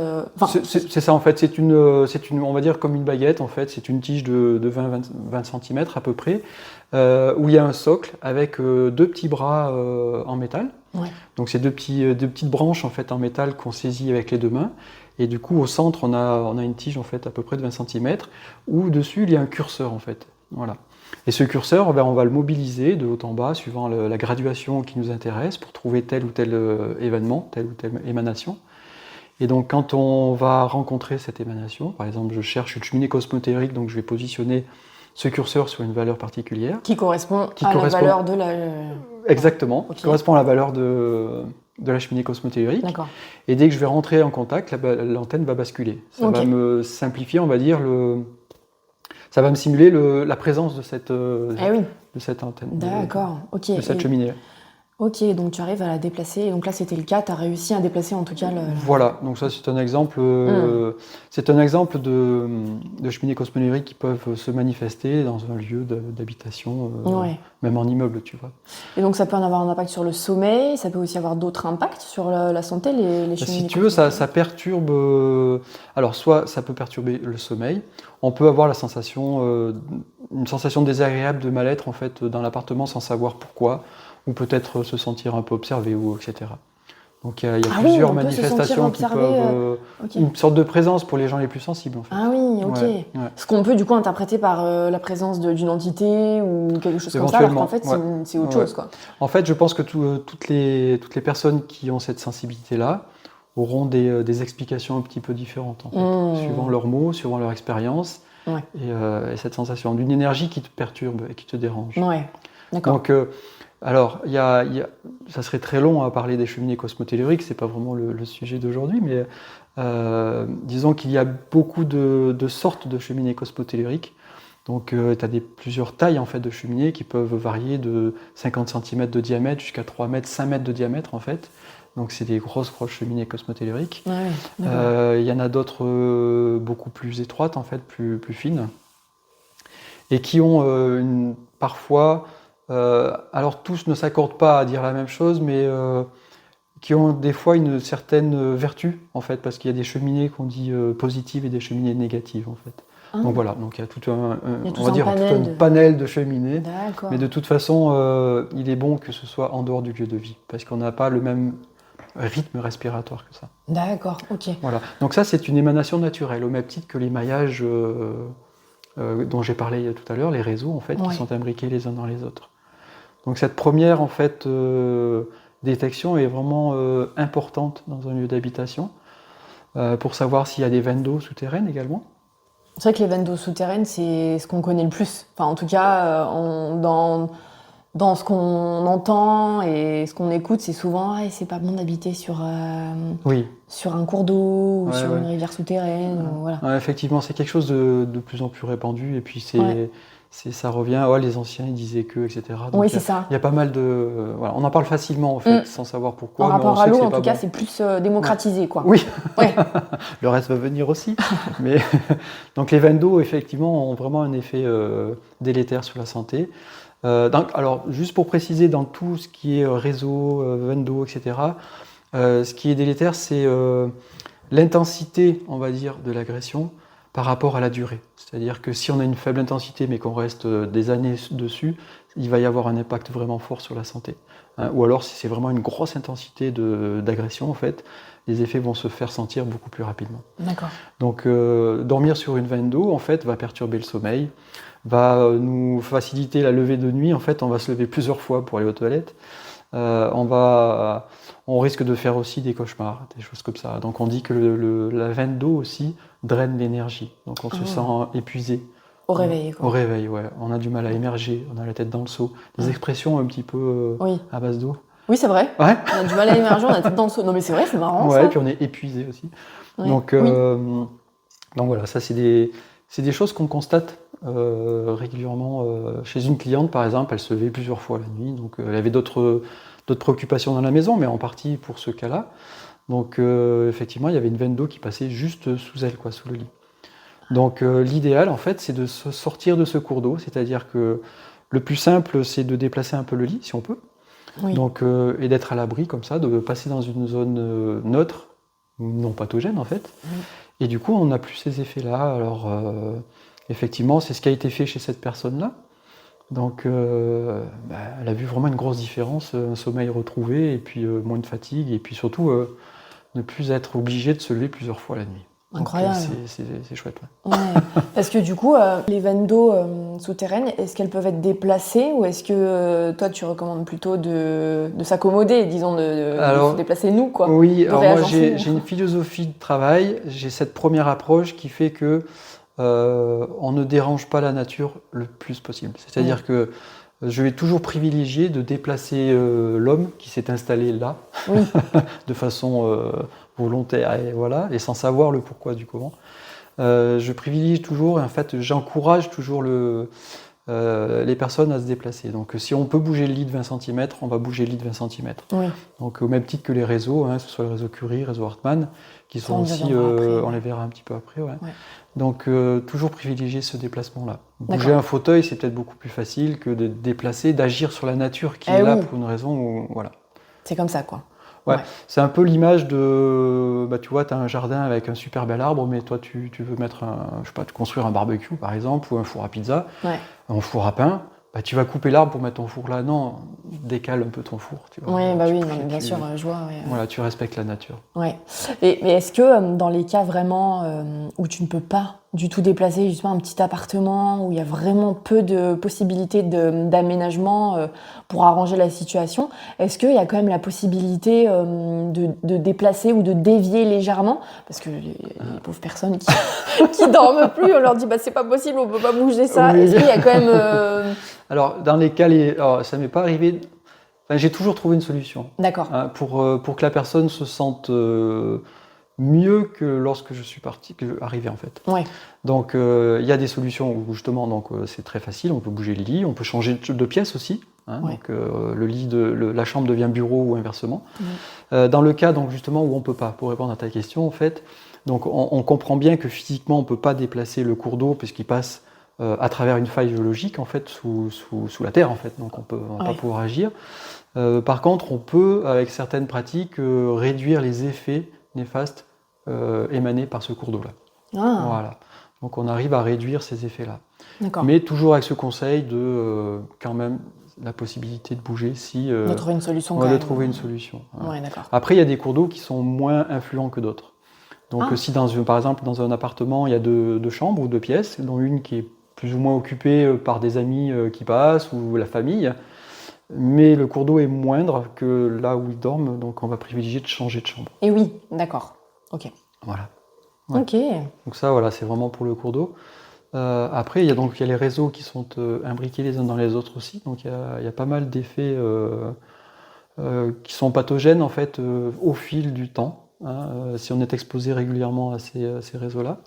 C'est ça en fait, c'est une, on va dire comme une baguette en fait, c'est une tige de 20 cm à peu près, où il y a un socle avec deux petits bras en métal. Ouais. Donc c'est deux petites branches en fait en métal qu'on saisit avec les deux mains. Et du coup au centre on a une tige en fait à peu près de 20 cm où dessus il y a un curseur en fait. Voilà. Et ce curseur, on va le mobiliser de haut en bas suivant la graduation qui nous intéresse pour trouver tel ou tel événement, telle ou telle émanation. Et donc quand on va rencontrer cette émanation, par exemple je cherche une cheminée cosmotellurique, donc je vais positionner ce curseur sur une valeur particulière. Qui correspond à la valeur de la... Exactement, okay. Qui correspond à la valeur de la cheminée cosmotellurique. D'accord. Et dès que je vais rentrer en contact, l'antenne va basculer. Ça Ok. va me simplifier, on va dire, ça va me simuler la présence de Eh oui, cette antenne, d'accord. Ok. de cette cheminée. Ok, donc tu arrives à la déplacer. Donc là, c'était le cas. Tu as réussi à déplacer en tout cas Voilà, donc ça c'est un exemple, de cheminées cosmotelluriques qui peuvent se manifester dans un lieu d'habitation, Ouais. même en immeuble, tu vois. Et donc ça peut en avoir un impact sur le sommeil. Ça peut aussi avoir d'autres impacts sur la santé, les Si cheminées tu veux, ça cosmotelluriques. perturbe. Alors, soit ça peut perturber le sommeil, on peut avoir une sensation désagréable de mal-être en fait dans l'appartement sans savoir pourquoi, ou peut-être se sentir un peu observé, ou etc. Donc il y a Ah oui, plusieurs on peut se sentir manifestations qui observé, peuvent. ok. Une sorte de présence pour les gens les plus sensibles en fait. Ah oui, ok. Ouais, ouais. Ce qu'on peut du coup interpréter par la présence d'une entité ou quelque chose comme ça, alors qu'en fait Éventuellement, c'est autre ouais. chose, quoi. En fait, je pense que toutes les personnes qui ont cette sensibilité-là auront des explications un petit peu différentes, en fait, suivant leurs mots, suivant leur expérience, Ouais. et cette sensation d'une énergie qui te perturbe et qui te dérange. Ouais, d'accord. Donc, alors, ça serait très long à parler des cheminées cosmotelluriques, c'est pas vraiment le sujet d'aujourd'hui, mais disons qu'il y a beaucoup de sortes de cheminées cosmotelluriques. Donc, tu as plusieurs tailles en fait, de cheminées qui peuvent varier de 50 cm de diamètre jusqu'à 3 mètres, 5 mètres de diamètre en fait. Donc, c'est des grosses cheminées cosmotelluriques. Ouais, d'accord. Il y en a d'autres beaucoup plus étroites en fait, plus fines, et qui ont parfois, alors tous ne s'accordent pas à dire la même chose, mais qui ont des fois une certaine vertu en fait, parce qu'il y a des cheminées qu'on dit positives et des cheminées négatives en fait. Ah, Donc voilà, donc il y a tout il y a tout on va un dire panel tout un panel de cheminées, D'accord. mais de toute façon, il est bon que ce soit en dehors du lieu de vie, parce qu'on n'a pas le même rythme respiratoire que ça. D'accord, ok. Voilà. Donc ça, c'est une émanation naturelle, au même titre que l'émaillage dont j'ai parlé tout à l'heure, les réseaux en fait, Ouais. qui sont imbriqués les uns dans les autres. Donc cette première en fait détection est vraiment importante dans un lieu d'habitation, pour savoir s'il y a des veines d'eau souterraines également. C'est vrai que les veines d'eau souterraines, c'est ce qu'on connaît le plus. Enfin, en tout cas, dans ce qu'on entend et ce qu'on écoute, c'est souvent c'est pas bon d'habiter Oui. sur un cours d'eau ou Ouais, sur ouais. une rivière souterraine. Ou, voilà. Ouais, effectivement, c'est quelque chose de plus en plus répandu, et puis Ouais. ça revient, les anciens ils disaient que, etc. Donc Oui, il y a- c'est ça. il y a pas mal de. Voilà, on en parle facilement en fait, sans savoir pourquoi. En mais on rapport à sait que l'eau, c'est en pas tout cas, bon. c'est plus démocratisé, quoi. Oui, Ouais. le reste va venir aussi. Mais donc les veines d'eau, effectivement, ont vraiment un effet délétère sur la santé. Alors, juste pour préciser, dans tout ce qui est réseau, veines d'eau, etc., ce qui est délétère, c'est l'intensité, on va dire, de l'agression par rapport à la durée. C'est-à-dire que si on a une faible intensité mais qu'on reste des années dessus, il va y avoir un impact vraiment fort sur la santé. Hein, ou alors si c'est vraiment une grosse intensité d'agression, en fait, les effets vont se faire sentir beaucoup plus rapidement. D'accord. Donc dormir sur une veine d'eau, en fait, va perturber le sommeil, va nous faciliter la levée de nuit. En fait, on va se lever plusieurs fois pour aller aux toilettes. On risque de faire aussi des cauchemars, des choses comme ça. Donc on dit que la veine d'eau aussi draine l'énergie. Donc on se sent épuisé. Au réveil, quoi. Au réveil, ouais. On a du mal à émerger, on a la tête dans le seau. Des expressions un petit peu Oui. à base d'eau. Oui, c'est vrai. Ouais. On a du mal à émerger, on a la tête dans le seau. Non, mais c'est vrai, c'est marrant, Ouais, ça. puis on est épuisé aussi. Ouais. Donc, Oui. donc voilà, ça c'est des choses qu'on constate régulièrement chez une cliente, par exemple. Elle se levait plusieurs fois la nuit, donc elle avait d'autres préoccupations dans la maison, mais en partie pour ce cas-là. Donc effectivement, il y avait une veine d'eau qui passait juste sous elle, quoi, sous le lit. Donc l'idéal, en fait, c'est de se sortir de ce cours d'eau, c'est-à-dire que le plus simple, c'est de déplacer un peu le lit, si on peut. Oui. Donc, et d'être à l'abri comme ça, de passer dans une zone neutre, non pathogène en fait. Oui. Et du coup, on n'a plus ces effets-là. Alors, effectivement, c'est ce qui a été fait chez cette personne-là. Donc, elle a vu vraiment une grosse différence, un sommeil retrouvé, et puis moins de fatigue, et puis surtout ne plus être obligé de se lever plusieurs fois la nuit. Incroyable. Donc, c'est chouette. Ouais. Ouais. Parce que du coup, les vannes d'eau souterraines, est-ce qu'elles peuvent être déplacées ou est-ce que toi tu recommandes plutôt de s'accommoder, disons, de se déplacer nous, quoi? Oui, alors moi réagencer. j'ai une philosophie de travail, j'ai cette première approche qui fait que on ne dérange pas la nature le plus possible. C'est-à-dire que je vais toujours privilégier de déplacer l'homme qui s'est installé là, Oui. de façon volontaire et sans savoir le pourquoi du comment. Je privilégie toujours, et en fait, j'encourage toujours les personnes à se déplacer. Donc, si on peut bouger le lit de 20 cm, on va bouger le lit de 20 cm. Oui. Donc, au même titre que les réseaux, que ce soit le réseau Curie, le réseau Hartmann, qui Ça, sont on y aussi, reviendra après, on ouais. les verra un petit peu après. Ouais. Ouais. Donc, toujours privilégier ce déplacement-là. Bouger D'accord. un fauteuil, c'est peut-être beaucoup plus facile que de déplacer, d'agir sur la nature qui est là oui. pour une raison où, voilà. C'est comme ça, quoi. Ouais, Ouais. c'est un peu l'image de, tu vois, tu as un jardin avec un super bel arbre, mais toi tu veux mettre je sais pas, construire un barbecue par exemple, ou un four à pizza, Ouais. un four à pain, tu vas couper l'arbre pour mettre ton four là. Non, décale un peu ton four, tu vois. Oui, Tu oui, pries, non, mais bien sûr, je vois. Ouais. Voilà, tu respectes la nature. Ouais. Mais est-ce que dans les cas vraiment où tu ne peux pas du tout déplacer justement un petit appartement, où il y a vraiment peu de possibilités d'aménagement pour arranger la situation, est-ce qu'il y a quand même la possibilité de déplacer ou de dévier légèrement? Parce que les pauvres personnes qui dorment plus, on leur dit c'est pas possible, on peut pas bouger ça. Oui. Est-ce qu'il y a quand même... Alors, dans les cas, alors, ça m'est pas arrivé. Enfin, j'ai toujours trouvé une solution. D'accord. Hein, pour que la personne se sente mieux que lorsque je suis arrivé en fait. Ouais. Donc il y a des solutions où justement c'est très facile, on peut bouger le lit, on peut changer de pièce aussi. Hein, Ouais. donc le lit la chambre devient bureau ou inversement. Ouais. Dans le cas donc justement où on peut pas, pour répondre à ta question en fait, donc on comprend bien que physiquement on peut pas déplacer le cours d'eau puisqu'il passe à travers une faille géologique en fait sous la terre en fait, donc on va pas pouvoir agir. Par contre, on peut, avec certaines pratiques, réduire les effets néfastes émanés par ce cours d'eau-là. Ah. Voilà. Donc on arrive à réduire ces effets-là. D'accord. Mais toujours avec ce conseil de quand même la possibilité de bouger si... de trouver une solution ouais, quand de même. trouver une solution. Ouais. Ouais, d'accord. Après, il y a des cours d'eau qui sont moins influents que d'autres. Donc si par exemple dans un appartement, il y a deux chambres ou deux pièces, dont une qui est plus ou moins occupée par des amis qui passent ou la famille, mais le cours d'eau est moindre que là où ils dorment, donc on va privilégier de changer de chambre. Et oui, d'accord. Ok. Voilà. Ouais. Ok. Donc ça, voilà, c'est vraiment pour le cours d'eau. Après, il y a les réseaux qui sont imbriqués les uns dans les autres aussi, donc il y a pas mal d'effets qui sont pathogènes en fait au fil du temps, hein, si on est exposé régulièrement à ces réseaux-là.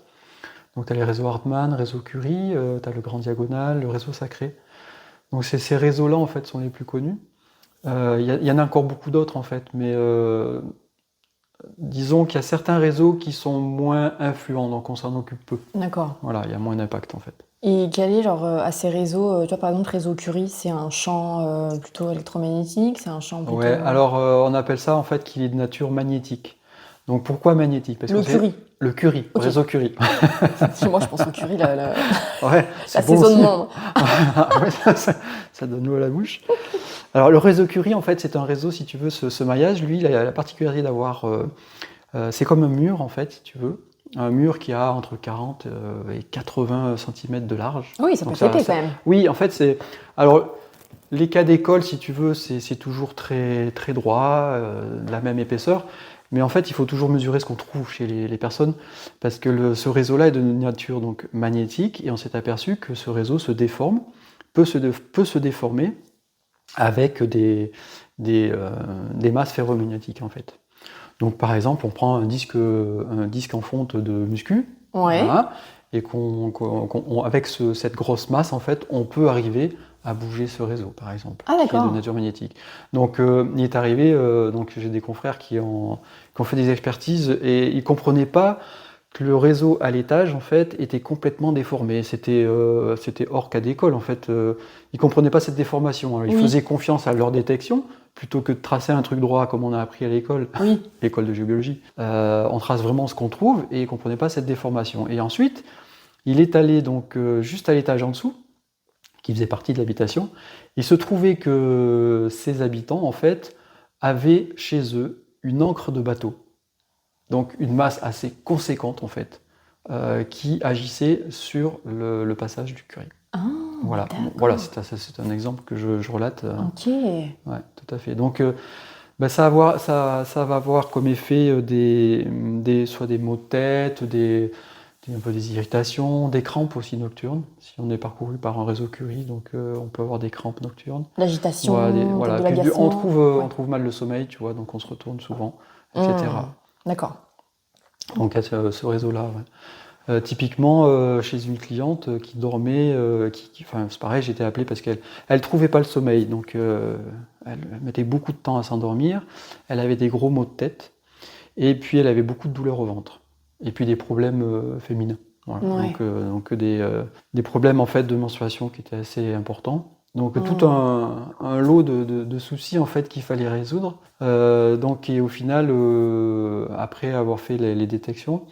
Donc tu as les réseaux Hartmann, réseau Curie, tu as le Grand Diagonal, le réseau Sacré. Donc ces réseaux-là en fait sont les plus connus. Il y en a encore beaucoup d'autres en fait, mais disons qu'il y a certains réseaux qui sont moins influents, donc on s'en occupe peu. D'accord. Voilà, il y a moins d'impact en fait. Et quel est à ces réseaux, tu vois par exemple réseau Curie, c'est un champ plutôt électromagnétique, c'est un champ plutôt... Ouais, alors on appelle ça en fait qu'il est de nature magnétique. Donc pourquoi magnétique? Parce Le que Curie. Le Curie, Ok. réseau Curie. Moi je pense au Curie, la Ouais, saison de monde. Ouais, ça donne l'eau à la bouche. Alors le réseau Curie, en fait, c'est un réseau, si tu veux, ce maillage, lui, il a la particularité d'avoir... c'est comme un mur, en fait, si tu veux. Un mur qui a entre 40 et 80 cm de large. Oui, ça peut péter quand même. Oui, en fait, c'est... Alors, les cas d'école, si tu veux, c'est toujours très, très droit, la même épaisseur. Mais en fait, il faut toujours mesurer ce qu'on trouve chez les personnes, parce que ce réseau-là est de nature donc magnétique, et on s'est aperçu que ce réseau se déforme, peut se déformer avec des masses ferromagnétiques en fait. Donc par exemple, on prend un disque en fonte de muscu, Ouais. voilà, et avec cette grosse masse en fait, on peut arriver à bouger ce réseau, par exemple, Ah, qui est d'accord. de nature magnétique. Donc il est arrivé, donc j'ai des confrères qui ont fait des expertises et ils comprenaient pas que le réseau à l'étage en fait était complètement déformé. C'était hors cas d'école en fait. Ils comprenaient pas cette déformation. Alors, ils Oui. faisaient confiance à leur détection plutôt que de tracer un truc droit comme on a appris à l'école, Oui. l'école de géobiologie. On trace vraiment ce qu'on trouve et ils comprenaient pas cette déformation. Et ensuite, il est allé donc juste à l'étage en dessous, qui faisait partie de l'habitation. Il se trouvait que ces habitants en fait avaient chez eux une encre de bateau. Donc une masse assez conséquente en fait, qui agissait sur le passage du Curie. Ah, Voilà, c'est un exemple que je relate. Ok. Ouais, tout à fait. Donc ça va avoir comme effet soit des maux de tête, des un peu des irritations, des crampes aussi nocturnes, si on est parcouru par un réseau Curie, donc on peut avoir des crampes nocturnes. L'agitation, Voilà, de puis l'agacement. on trouve mal le sommeil, tu vois, donc on se retourne souvent, etc. D'accord. Donc il y a ce réseau-là. Ouais. Typiquement, chez une cliente qui dormait, enfin c'est pareil, j'étais appelé parce qu'elle trouvait pas le sommeil, donc elle mettait beaucoup de temps à s'endormir, elle avait des gros maux de tête, et puis elle avait beaucoup de douleurs au ventre, et puis des problèmes féminins. Voilà. Ouais. Donc des problèmes en fait de menstruation qui étaient assez importants. Donc tout un lot de soucis en fait qu'il fallait résoudre. Et au final, après avoir fait les détections,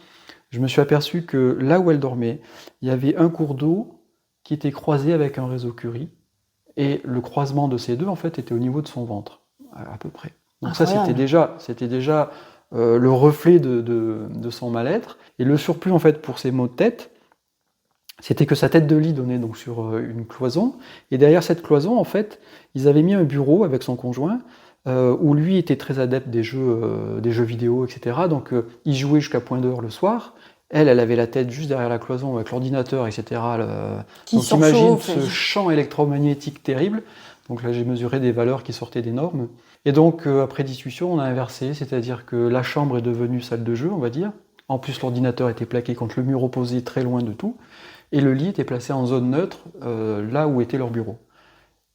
je me suis aperçu que là où elle dormait, il y avait un cours d'eau qui était croisé avec un réseau Curie, et le croisement de ces deux en fait était au niveau de son ventre, à peu près. Donc Incroyable. ça c'était déjà le reflet de son mal-être, et le surplus en fait pour ses maux de tête, c'était que sa tête de lit donnait donc sur une cloison, et derrière cette cloison en fait ils avaient mis un bureau avec son conjoint, où lui était très adepte des jeux vidéo, etc. Donc il jouait jusqu'à point d'heure le soir. Elle avait la tête juste derrière la cloison avec l'ordinateur, etc. Donc imagine ce champ électromagnétique terrible. Donc là j'ai mesuré des valeurs qui sortaient des normes. Et donc après discussion, on a inversé, c'est-à-dire que la chambre est devenue salle de jeu, on va dire. En plus l'ordinateur était plaqué contre le mur opposé, très loin de tout. Et le lit était placé en zone neutre, là où était leur bureau.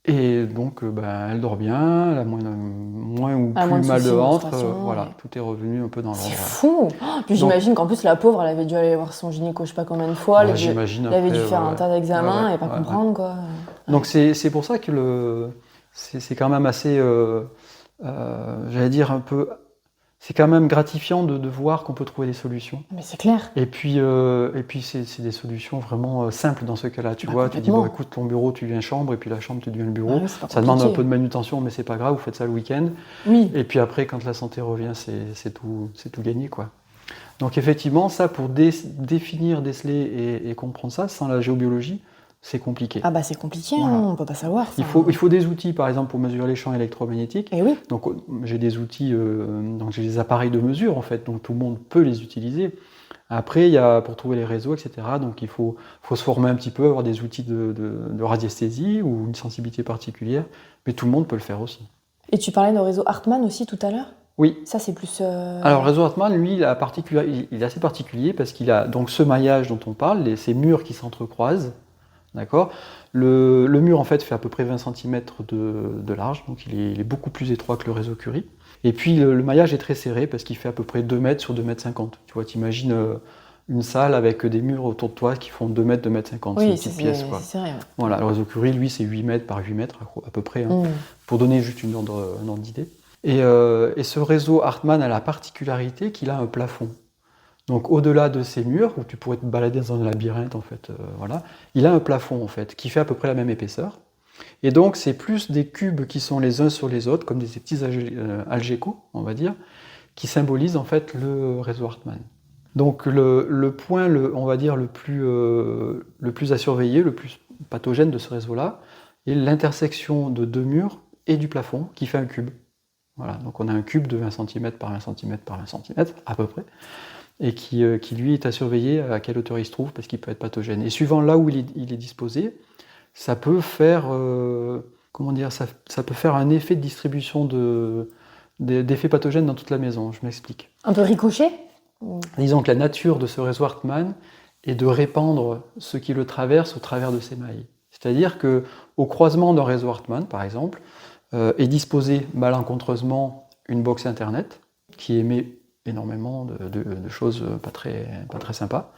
Et donc, elle dort bien, elle a moins ou plus mal de ventre, voilà, tout est revenu un peu dans l'ordre. C'est fou. Puis j'imagine qu'en plus la pauvre, elle avait dû aller voir son gynéco, je sais pas combien de fois, elle avait dû faire un tas d'examens et pas comprendre quoi. Donc c'est pour ça que c'est quand même assez, j'allais dire un peu. C'est quand même gratifiant de voir qu'on peut trouver des solutions. Mais c'est clair. Et puis c'est des solutions vraiment simples dans ce cas-là. Tu vois, tu dis, bon, écoute, ton bureau, tu deviens chambre, et puis la chambre, tu deviens le bureau. Oui, ça demande un peu de manutention, mais c'est pas grave, vous faites ça le week-end. Oui. Et puis après, quand la santé revient, c'est tout gagné, quoi. Donc effectivement, ça, pour définir, déceler et comprendre ça, sans la géobiologie, c'est compliqué. Ah bah c'est compliqué, voilà. On peut pas savoir. Il faut des outils, par exemple, pour mesurer les champs électromagnétiques. Et oui. Donc j'ai des outils, donc j'ai des appareils de mesure en fait, donc tout le monde peut les utiliser. Après, il y a pour trouver les réseaux, etc. Donc il faut se former un petit peu, avoir des outils de radiesthésie ou une sensibilité particulière, mais tout le monde peut le faire aussi. Et tu parlais de réseau Hartmann aussi tout à l'heure ? Oui. Ça c'est plus. Alors le réseau Hartmann, lui, il est assez particulier parce qu'il a donc ce maillage dont on parle, ces murs qui s'entrecroisent. D'accord. Le mur en fait fait à peu près 20 cm de large, donc il est beaucoup plus étroit que le réseau Curie. Et puis le maillage est très serré parce qu'il fait à peu près 2 mètres sur 2,50 mètres. Tu vois, t'imagines une salle avec des murs autour de toi qui font 2 mètres, 2,50 mètres. Oui, c'est une petite pièce, quoi. C'est serré. Ouais. Voilà, le réseau Curie, lui, c'est 8 mètres par 8 mètres à peu près, hein, pour donner juste un ordre d'idée. Et ce réseau Hartmann a la particularité qu'il a un plafond. Donc au-delà de ces murs, où tu pourrais te balader dans un labyrinthe, en fait, voilà, il a un plafond, en fait, qui fait à peu près la même épaisseur. Et donc c'est plus des cubes qui sont les uns sur les autres, comme des petits algécos, on va dire, qui symbolisent en fait le réseau Hartmann. Donc le point, on va dire, le plus à surveiller, le plus pathogène de ce réseau-là, est l'intersection de deux murs et du plafond, qui fait un cube. Voilà, donc on a un cube de 20 cm par 20 cm par 20 cm, à peu près, et qui lui est à surveiller à quelle hauteur il se trouve, parce qu'il peut être pathogène. Et suivant là où il est disposé, ça peut faire, ça peut faire un effet de distribution d'effets pathogènes dans toute la maison. Je m'explique. Un peu ricochet ? Disons que la nature de ce réseau Hartmann est de répandre ce qui le traverse au travers de ses mailles. C'est-à-dire qu'au croisement d'un réseau Hartmann, par exemple, est disposée malencontreusement une box internet qui émet énormément de choses pas très sympas.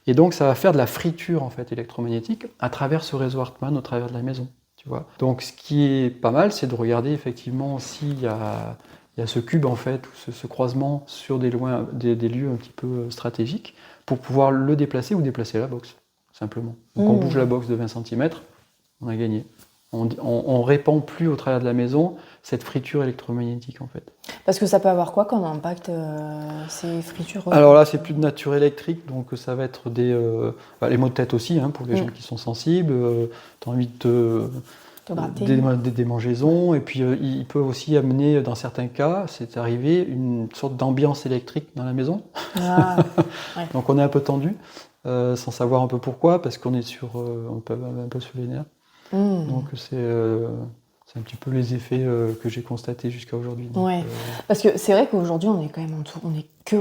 Et donc ça va faire de la friture en fait électromagnétique à travers ce réseau Hartmann, au travers de la maison. Tu vois. Donc ce qui est pas mal, c'est de regarder effectivement s'il y a ce cube en fait, ou ce croisement sur des lieux un petit peu stratégiques, pour pouvoir le déplacer ou déplacer la box, simplement. Donc on bouge la box de 20 cm, on a gagné. On répand plus au travers de la maison cette friture électromagnétique en fait. Parce que ça peut avoir quoi comme impact ces fritures Alors là c'est plus de nature électrique, donc ça va être les maux de tête aussi, hein, pour les gens qui sont sensibles, t'as envie de des démangeaisons, et puis il peut aussi amener dans certains cas, c'est arrivé, une sorte d'ambiance électrique dans la maison. Ah, ouais. Donc on est un peu tendu. sans savoir un peu pourquoi, parce qu'on est un peu sur les nerfs. Donc c'est un petit peu les effets que j'ai constatés jusqu'à aujourd'hui. Ouais, parce que c'est vrai qu'aujourd'hui on est quand même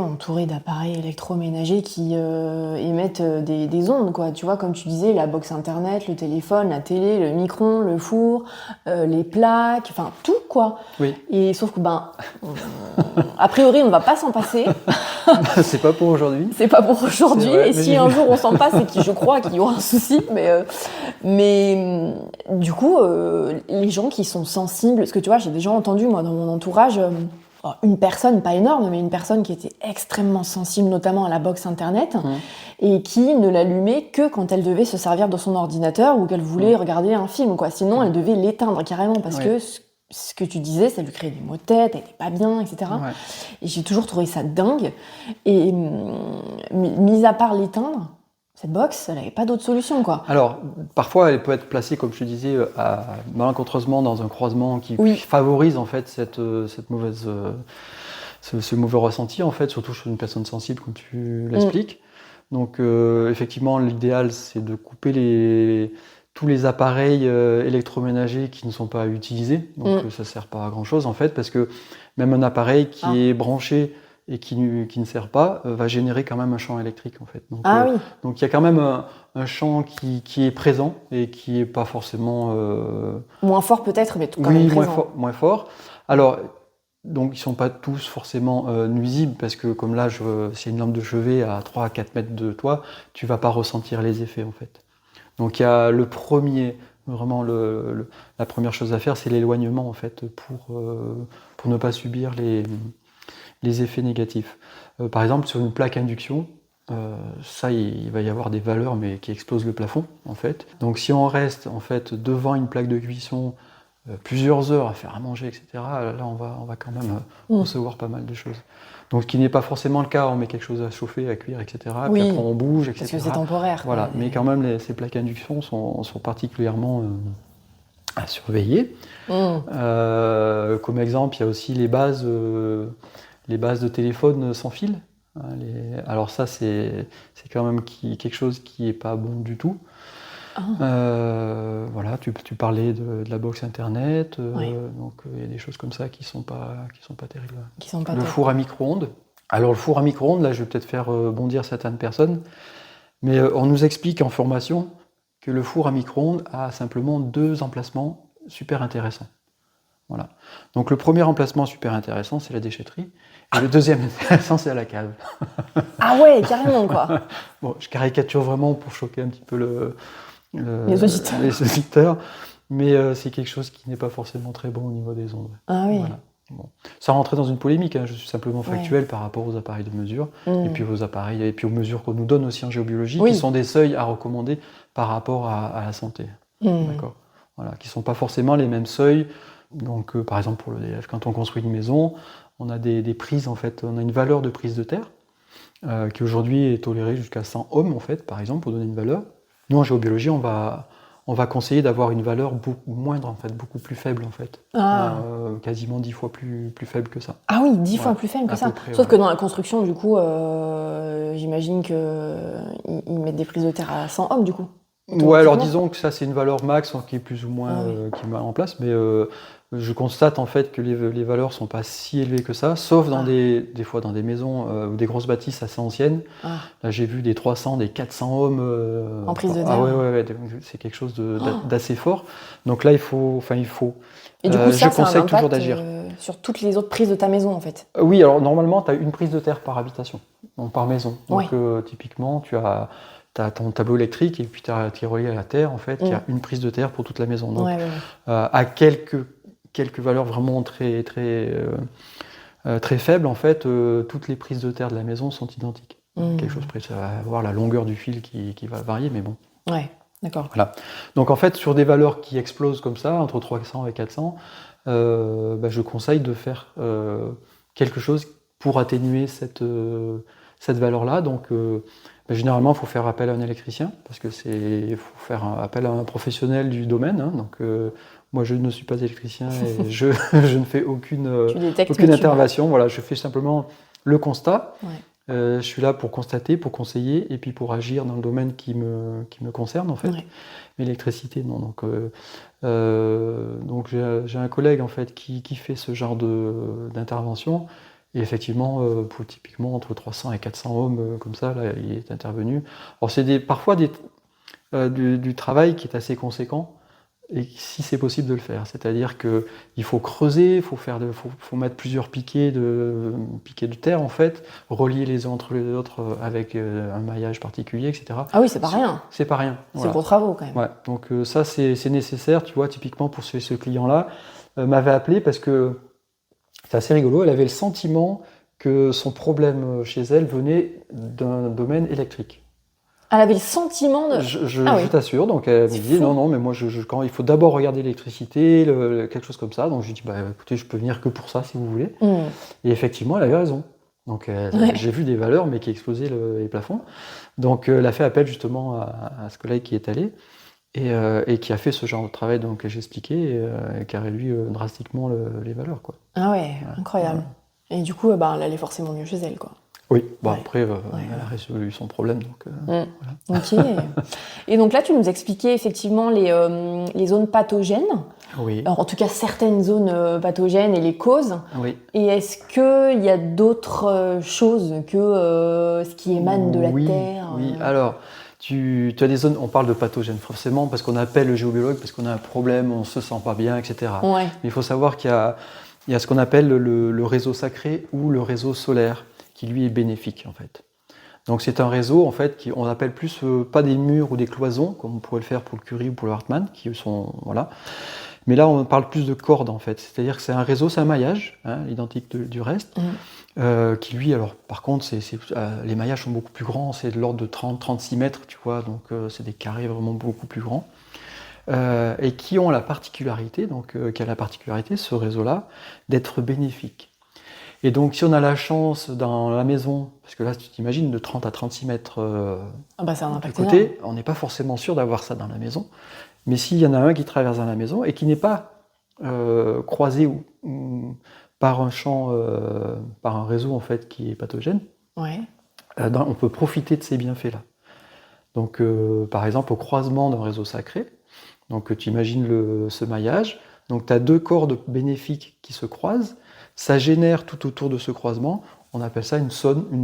entouré d'appareils électroménagers qui émettent des ondes, quoi. Tu vois, comme tu disais, la box internet, le téléphone, la télé, le micro-ondes, le four, les plaques, enfin tout, quoi. Oui. Et sauf que a priori on ne va pas s'en passer. C'est pas pour aujourd'hui. C'est pas pour aujourd'hui. Vrai, et si un jour on s'en passe, c'est que je crois qu'il y aura un souci. Mais du coup, les gens qui sont sensibles, parce que tu vois, j'ai déjà entendu moi dans mon entourage une personne, pas énorme, mais une personne qui était extrêmement sensible, notamment à la box internet, et qui ne l'allumait que quand elle devait se servir de son ordinateur ou qu'elle voulait regarder un film, quoi. Sinon, elle devait l'éteindre carrément parce que ce que tu disais, ça lui créait des maux de tête, elle n'était pas bien, etc. Ouais. Et j'ai toujours trouvé ça dingue. Et mis à part l'éteindre, cette box, elle n'avait pas d'autre solution, quoi. Alors, parfois, elle peut être placée, comme je te disais, malencontreusement dans un croisement qui favorise en fait cette mauvaise, ce mauvais ressenti, en fait, surtout chez une personne sensible, comme tu l'expliques. Donc, effectivement, l'idéal, c'est de couper tous les appareils électroménagers qui ne sont pas utilisés. Donc, ça ne sert pas à grand-chose, en fait, parce que même un appareil qui est branché et qui ne sert pas, va générer quand même un champ électrique, en fait. Donc, donc il y a quand même un champ qui est présent et qui n'est pas forcément... Moins fort peut-être, mais quand même présent. Moins fort. Alors, donc ils ne sont pas tous forcément nuisibles, parce que comme là, s'il y a une lampe de chevet à 3 à 4 mètres de toi, tu ne vas pas ressentir les effets, en fait. Donc il y a la première chose à faire, c'est l'éloignement, en fait, pour ne pas subir les effets négatifs. Par exemple, sur une plaque induction, ça, il va y avoir des valeurs mais qui explosent le plafond, en fait. Donc si on reste en fait devant une plaque de cuisson plusieurs heures à faire à manger, etc., là on va quand même recevoir pas mal de choses. Donc ce qui n'est pas forcément le cas, on met quelque chose à chauffer, à cuire, etc., puis après on bouge, etc. Parce que c'est temporaire. Voilà, mais quand même ces plaques induction sont particulièrement à surveiller. Comme exemple, il y a aussi les bases de téléphone sans fil. Alors ça, c'est quand même quelque chose qui n'est pas bon du tout. Voilà, tu parlais de la box internet, donc il y a des choses comme ça qui sont pas terribles. Le four à micro-ondes. Alors le four à micro-ondes, là je vais peut-être faire bondir certaines personnes, mais on nous explique en formation que le four à micro-ondes a simplement 2 emplacements super intéressants. Voilà. Donc le premier emplacement super intéressant, c'est la déchetterie, et le deuxième intéressant, c'est à la cave. Ah ouais, carrément, quoi. Bon, je caricature vraiment pour choquer un petit peu les auditeurs, mais c'est quelque chose qui n'est pas forcément très bon au niveau des ondes. Ah oui. Voilà. Bon. Sans rentrer dans une polémique, je suis simplement factuel par rapport aux appareils de mesure, et puis aux mesures qu'on nous donne aussi en géobiologie, qui sont des seuils à recommander par rapport à la santé. D'accord. Voilà, qui ne sont pas forcément les mêmes seuils. Donc, par exemple, pour l'EDF, quand on construit une maison, on a des prises, en fait, on a une valeur de prise de terre qui aujourd'hui est tolérée jusqu'à 100 ohms, en fait, par exemple, pour donner une valeur. Nous, en géobiologie, on va conseiller d'avoir une valeur beaucoup moindre, en fait, beaucoup plus faible, en fait. Quasiment 10 fois plus faible que ça. Ah oui, 10 fois plus faible que ça. Sauf que dans la construction, du coup, j'imagine qu'ils mettent des prises de terre à 100 ohms, du coup. Ouais, alors disons que ça, c'est une valeur max qui est plus ou moins qui met en place, mais je constate en fait que les valeurs sont pas si élevées que ça, sauf dans des fois dans des maisons ou des grosses bâtisses assez anciennes. Là, j'ai vu des 300, des 400 ohms. En prise de terre. Ah ouais, c'est quelque chose d'assez fort. Donc là, il faut. Et du coup, ça, je conseille toujours d'agir. Sur toutes les autres prises de ta maison, en fait. Oui, alors normalement, tu as une prise de terre par habitation, donc par maison. Donc typiquement, tu as ton tableau électrique et puis tu es relié à la terre, en fait, il y a une prise de terre pour toute la maison. Donc, à quelques valeurs vraiment très, très, très faibles, en fait, toutes les prises de terre de la maison sont identiques. Quelque chose près, ça va avoir la longueur du fil qui va varier, mais bon. Ouais, d'accord. Voilà. Donc en fait, sur des valeurs qui explosent comme ça, entre 300 et 400, je conseille de faire quelque chose pour atténuer cette valeur-là. Donc généralement, il faut faire appel à un électricien, parce que il faut faire appel à un professionnel du domaine. Donc, moi, je ne suis pas électricien et je ne fais aucune intervention. Voilà, je fais simplement le constat. Je suis là pour constater, pour conseiller et puis pour agir dans le domaine qui me concerne en fait. Ouais. L'électricité, non. Donc j'ai un collègue en fait qui fait ce genre d'intervention. Et effectivement, pour typiquement entre 300 et 400 ohms, comme ça, là, il est intervenu. Alors c'est parfois du travail qui est assez conséquent. Et si c'est possible de le faire, c'est-à-dire qu'il faut creuser, faut mettre plusieurs piquets de terre en fait, relier les uns entre les autres avec un maillage particulier, etc. Ah oui, c'est pas rien. C'est pas rien. C'est Voilà. gros travaux quand même. Ouais, donc ça c'est nécessaire, tu vois, typiquement pour ce client-là, m'avait appelé parce que c'est assez rigolo, elle avait le sentiment que son problème chez elle venait d'un domaine électrique. Elle avait le sentiment de... Je t'assure, donc elle me C'est dit fou. non, mais moi quand il faut d'abord regarder l'électricité, quelque chose comme ça. Donc je lui dis bah écoutez, je peux venir que pour ça si vous voulez. Et effectivement, elle avait raison. Donc Ouais. j'ai vu des valeurs mais qui explosaient les plafonds. Donc elle a fait appel justement à ce collègue qui est allé et qui a fait ce genre de travail donc, que j'expliquais et qui a réduit drastiquement les valeurs. Quoi. Ah ouais, incroyable. Et du coup, elle allait forcément mieux chez elle, quoi. Oui, bon, Ouais. après, elle a résolu son problème. Donc, Ok. Et donc là, tu nous expliquais effectivement les zones pathogènes. Oui. Alors, en tout cas, certaines zones pathogènes et les causes. Oui. Et est-ce qu'il y a d'autres choses que ce qui émane de la Terre Oui, alors, tu as des zones, on parle de pathogènes forcément, parce qu'on appelle le géobiologue, parce qu'on a un problème, on ne se sent pas bien, etc. Ouais. Mais il faut savoir qu'il y a ce qu'on appelle le réseau sacré ou le réseau solaire, qui lui est bénéfique en fait. Donc c'est un réseau en fait on appelle plus pas des murs ou des cloisons comme on pourrait le faire pour le Curie ou pour le Hartmann qui sont voilà. Mais là on parle plus de cordes en fait, c'est-à-dire que c'est un réseau, c'est un maillage, hein, identique du reste, qui lui alors par contre les maillages sont beaucoup plus grands, c'est de l'ordre de 30-36 mètres tu vois, donc c'est des carrés vraiment beaucoup plus grands. Et qui ont la particularité, ce réseau-là, d'être bénéfique. Et donc, si on a la chance dans la maison, parce que là, tu t'imagines, de 30 à 36 mètres c'est un à impact côté, énorme. on n'est pas forcément sûr d'avoir ça dans la maison. Mais s'il y en a un qui traverse dans la maison et qui n'est pas croisé ou par un champ, par un réseau en fait qui est pathogène, Ouais. on peut profiter de ces bienfaits-là. Donc, par exemple, au croisement d'un réseau sacré, donc tu imagines ce maillage, donc tu as deux cordes bénéfiques qui se croisent, ça génère tout autour de ce croisement, on appelle ça une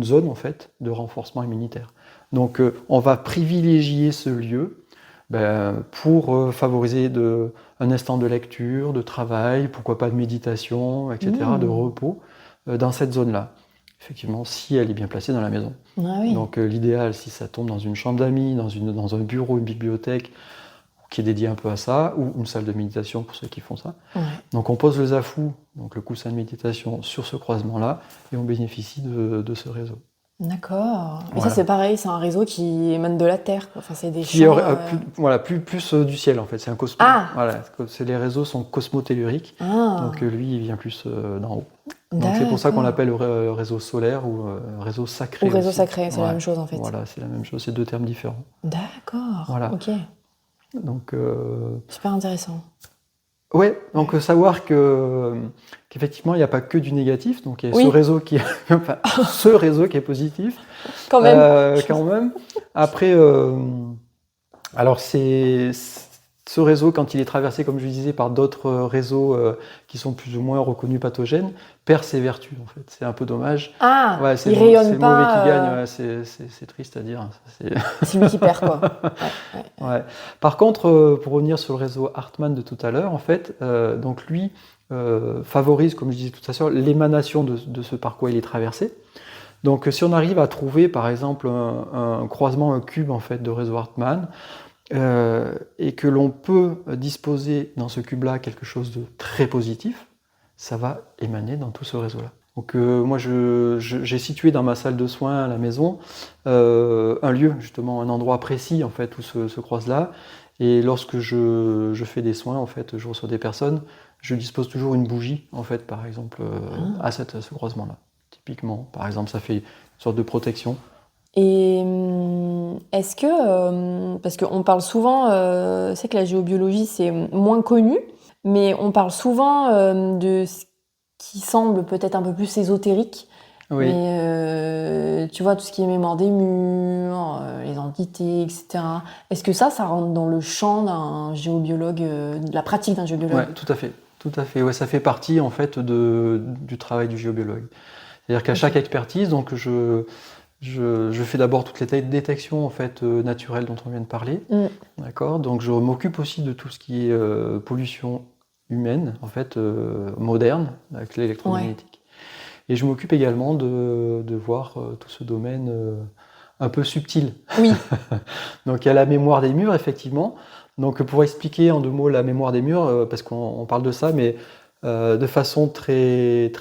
zone en fait de renforcement immunitaire. Donc on va privilégier ce lieu pour favoriser un instant de lecture, de travail, pourquoi pas de méditation, etc., de repos dans cette zone-là. Effectivement, si elle est bien placée dans la maison. Ah oui. Donc l'idéal, si ça tombe dans une chambre d'amis, dans un bureau, une bibliothèque, qui est dédié un peu à ça, ou une salle de méditation pour ceux qui font ça. Ouais. Donc on pose le zafou, donc le coussin de méditation, sur ce croisement-là, et on bénéficie de ce réseau. D'accord. Mais Voilà. ça c'est pareil, c'est un réseau qui émane de la Terre, quoi. Enfin, c'est des champs... plus du ciel en fait, c'est un cosmos. Ah. Voilà, les réseaux sont cosmotelluriques, donc lui il vient plus d'en haut. Donc c'est pour ça qu'on l'appelle réseau solaire ou réseau sacré. Ou réseau aussi. sacré, c'est la même chose en fait. Voilà, c'est la même chose, c'est deux termes différents. D'accord, voilà. Ok. Donc, super intéressant. Ouais, donc savoir qu'effectivement il n'y a pas que du négatif, donc il y a Oui. ce réseau qui est positif. Quand même. Quand même. Après, alors ce réseau, quand il est traversé, comme je disais, par d'autres réseaux qui sont plus ou moins reconnus pathogènes, perd ses vertus en fait. C'est un peu dommage. Ah, Ouais, il rayonne c'est le pas. mauvais qui gagne, ouais, c'est triste à dire. C'est lui qui perd quoi. Ouais. Par contre, pour revenir sur le réseau Hartmann de tout à l'heure, en fait, donc lui favorise, comme je disais tout à l'heure, l'émanation de ce par quoi il est traversé. Donc si on arrive à trouver par exemple un croisement, un cube en fait de réseau Hartmann, et que l'on peut disposer dans ce cube-là quelque chose de très positif, ça va émaner dans tout ce réseau-là. Donc moi j'ai situé dans ma salle de soins à la maison un lieu, justement un endroit précis en fait où se croise là, et lorsque je fais des soins en fait, je reçois des personnes, je dispose toujours une bougie en fait par exemple à ce croisement-là. Typiquement, par exemple, ça fait une sorte de protection. Et est-ce que, parce qu'on parle souvent, c'est que la géobiologie c'est moins connu, mais on parle souvent de ce qui semble peut-être un peu plus ésotérique, Oui. Mais tu vois, tout ce qui est mémoire des murs, les entités, etc. Est-ce que ça rentre dans le champ d'un géobiologue, de la pratique d'un géobiologue? Ouais, tout à fait. Tout à fait. Ouais, ça fait partie en fait du travail du géobiologue. C'est-à-dire qu'à chaque expertise, donc je fais d'abord toutes les détections en fait naturelles dont on vient de parler, d'accord. Donc je m'occupe aussi de tout ce qui est pollution humaine en fait moderne avec l'électromagnétique. Et je m'occupe également de voir tout ce domaine un peu subtil. Oui. Donc il y a la mémoire des murs effectivement. Donc pour expliquer en 2 mots la mémoire des murs, parce qu'on parle de ça, mais de façon très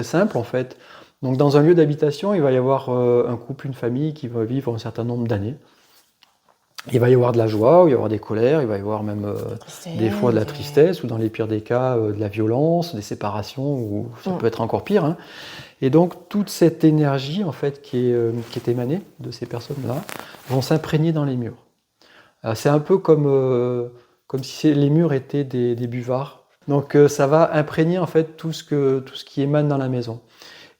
simple en fait. Donc dans un lieu d'habitation, il va y avoir un couple, une famille qui va vivre un certain nombre d'années. Il va y avoir de la joie, il va y avoir des colères, il va y avoir même des fois de la tristesse, ou dans les pires des cas, de la violence, des séparations, ou ça peut être encore pire. Hein. Et donc toute cette énergie en fait qui est émanée de ces personnes-là vont s'imprégner dans les murs. C'est un peu comme si les murs étaient des buvards. Donc ça va imprégner en fait tout ce qui émane dans la maison.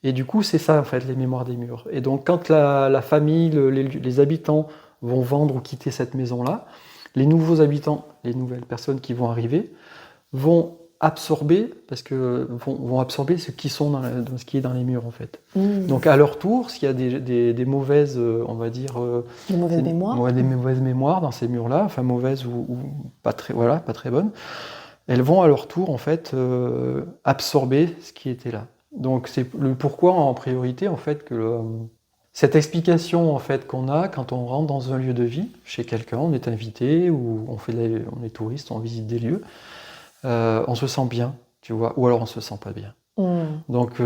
Et du coup, c'est ça en fait les mémoires des murs. Et donc quand la famille, les habitants vont vendre ou quitter cette maison-là, les nouveaux habitants, les nouvelles personnes qui vont arriver, vont absorber, vont absorber ce qui sont dans ce qui est dans les murs en fait. Donc à leur tour, s'il y a des mauvaises, on va dire, des mauvaises mémoires, des mauvaises mémoires dans ces murs-là, enfin mauvaises ou pas très, voilà, pas très bonnes, elles vont à leur tour en fait absorber ce qui était là. Donc c'est le pourquoi en priorité en fait que cette explication en fait qu'on a quand on rentre dans un lieu de vie chez quelqu'un, on est invité ou on est touriste, on visite des lieux. On se sent bien, tu vois, ou alors on se sent pas bien. Donc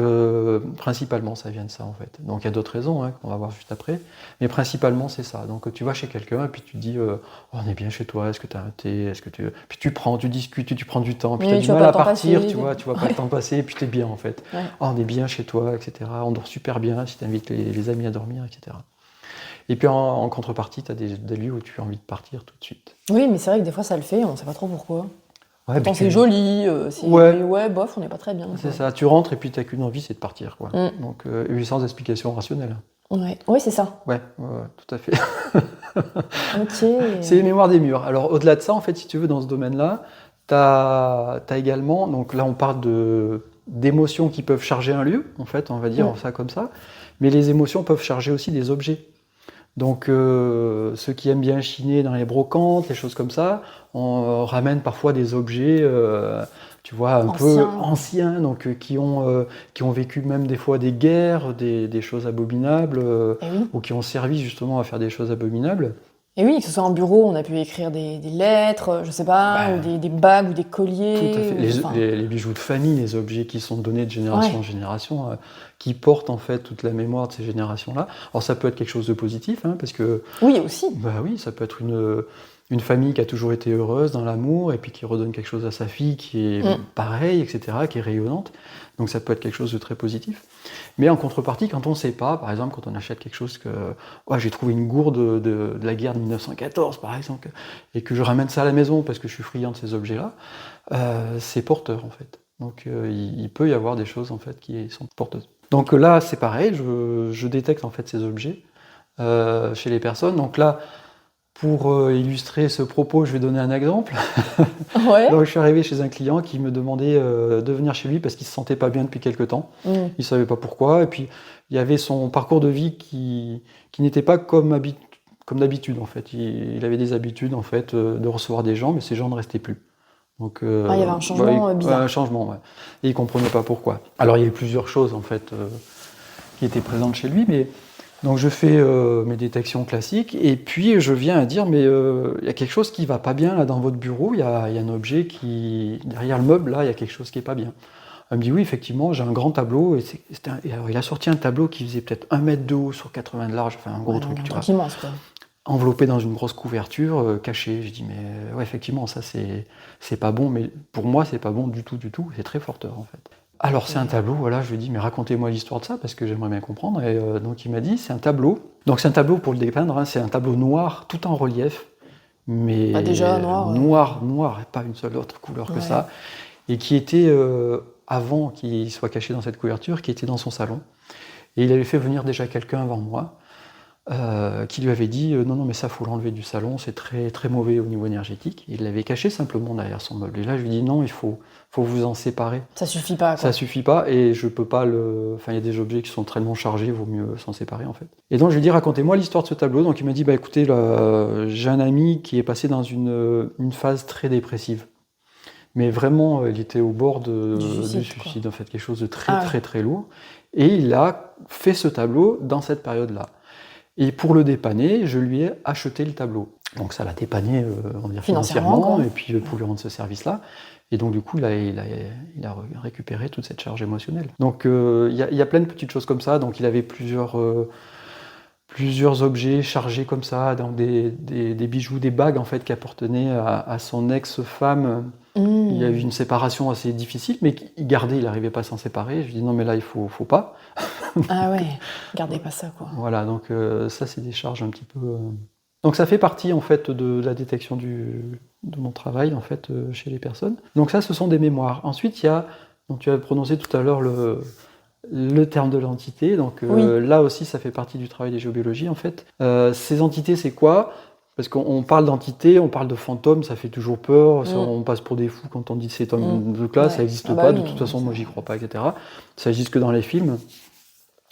principalement ça vient de ça en fait. Donc il y a d'autres raisons qu'on va voir juste après, mais principalement c'est ça. Donc tu vas chez quelqu'un et puis tu dis oh, on est bien chez toi, est-ce que tu as un thé, puis tu discutes, tu prends du temps, puis tu as du mal à partir, tu vois pas le temps passer, et puis tu es bien en fait. Oh, on est bien chez toi, etc. On dort super bien si tu invites les amis à dormir, etc. Et puis en contrepartie, tu as des lieux où tu as envie de partir tout de suite. Oui, mais c'est vrai que des fois ça le fait, on sait pas trop pourquoi. Ouais, pourtant c'est joli, bof, on n'est pas très bien. C'est ça, tu rentres et puis tu n'as qu'une envie, c'est de partir. Quoi. Donc, sans explication rationnelle. Ouais. Oui, c'est ça. Ouais, tout à fait. Ok. C'est les mémoires des murs. Alors, au-delà de ça, en fait, si tu veux, dans ce domaine-là, tu as également, donc là, on parle d'émotions qui peuvent charger un lieu, en fait, on va dire ça comme ça, mais les émotions peuvent charger aussi des objets. Donc, ceux qui aiment bien chiner dans les brocantes, les choses comme ça, on ramène parfois des objets, tu vois, un peu anciens, donc qui ont vécu même des fois des guerres, des choses abominables, ou qui ont servi justement à faire des choses abominables. Et oui, que ce soit en bureau, on a pu écrire des lettres, je sais pas, ou des bagues ou des colliers. Tout à fait. Les bijoux de famille, les objets qui sont donnés de génération en génération, qui portent en fait toute la mémoire de ces générations-là. Alors ça peut être quelque chose de positif, parce que... Oui, aussi. Oui, ça peut être une famille qui a toujours été heureuse dans l'amour, et puis qui redonne quelque chose à sa fille qui est pareille, etc., qui est rayonnante. Donc ça peut être quelque chose de très positif. Mais en contrepartie, quand on ne sait pas, par exemple, quand on achète quelque chose que... j'ai trouvé une gourde de la guerre de 1914, par exemple, et que je ramène ça à la maison parce que je suis friand de ces objets-là, c'est porteur, en fait. Donc il peut y avoir des choses, en fait, qui sont porteuses. Donc là, c'est pareil, je détecte, en fait, ces objets chez les personnes. Donc là, pour illustrer ce propos, je vais donner un exemple. Donc, je suis arrivé chez un client qui me demandait de venir chez lui parce qu'il ne se sentait pas bien depuis quelque temps. Il ne savait pas pourquoi. Et puis, il y avait son parcours de vie qui n'était pas comme d'habitude, en fait. Il avait des habitudes, en fait, de recevoir des gens, mais ces gens ne restaient plus. Donc, il y avait un changement bizarre. Un changement, ouais. Et il ne comprenait pas pourquoi. Alors, il y avait plusieurs choses, en fait, qui étaient présentes chez lui, mais... Donc je fais mes détections classiques et puis je viens à dire mais il y a quelque chose qui va pas bien là dans votre bureau, il y a un objet qui derrière le meuble là, il y a quelque chose qui est pas bien. Elle me dit oui effectivement j'ai un grand tableau et alors il a sorti un tableau qui faisait peut-être 1 mètre de haut sur 80 de large, enfin un gros truc tu vois. Immense, quoi. Enveloppé dans une grosse couverture, caché. Je dis mais ouais effectivement ça c'est pas bon, mais pour moi c'est pas bon du tout, c'est très porteur en fait. Alors c'est un tableau, voilà, je lui ai dit mais racontez-moi l'histoire de ça parce que j'aimerais bien comprendre. Et donc il m'a dit c'est un tableau. Donc c'est un tableau pour le dépeindre, c'est un tableau noir tout en relief, mais déjà noir, pas une seule autre couleur que ça, et qui était avant qu'il soit caché dans cette couverture, qui était dans son salon. Et il avait fait venir déjà quelqu'un avant moi, qui lui avait dit non, mais ça, faut l'enlever du salon, c'est très, très mauvais au niveau énergétique. Il l'avait caché simplement derrière son meuble. Et là, je lui dis non, il faut vous en séparer. Ça suffit pas, quoi. Ça suffit pas, et je peux pas Enfin, il y a des objets qui sont tellement chargés, il vaut mieux s'en séparer, en fait. Et donc, je lui dis, racontez-moi l'histoire de ce tableau. Donc, il m'a dit, écoutez, là, j'ai un ami qui est passé dans une phase très dépressive. Mais vraiment, il était au bord du suicide, en fait, quelque chose de très, très, très lourd. Et il a fait ce tableau dans cette période-là. Et pour le dépanner, je lui ai acheté le tableau. Donc ça l'a dépanné, on va dire, financièrement, et puis pour lui rendre ce service-là. Et donc du coup, il a récupéré toute cette charge émotionnelle. Donc il y a plein de petites choses comme ça. Donc il avait plusieurs objets chargés comme ça, donc des bijoux, des bagues en fait qui appartenaient à son ex-femme. Il y a eu une séparation assez difficile, mais il gardait, il n'arrivait pas à s'en séparer. Je lui dis non mais là il faut pas. Ah ouais, gardez pas ça, quoi. Voilà, donc ça c'est des charges un petit peu. Donc ça fait partie en fait de la détection de mon travail en fait chez les personnes. Donc ça, ce sont des mémoires. Ensuite, il y a, donc tu as prononcé tout à l'heure le terme de l'entité. Donc là aussi, ça fait partie du travail des géobiologies en fait. Ces entités, c'est quoi ? Parce qu'on parle d'entités, on parle de fantômes, ça fait toujours peur, on passe pour des fous quand on dit cet homme-là, ça n'existe pas, de toute façon moi j'y crois pas, etc. Ça n'existe que dans les films.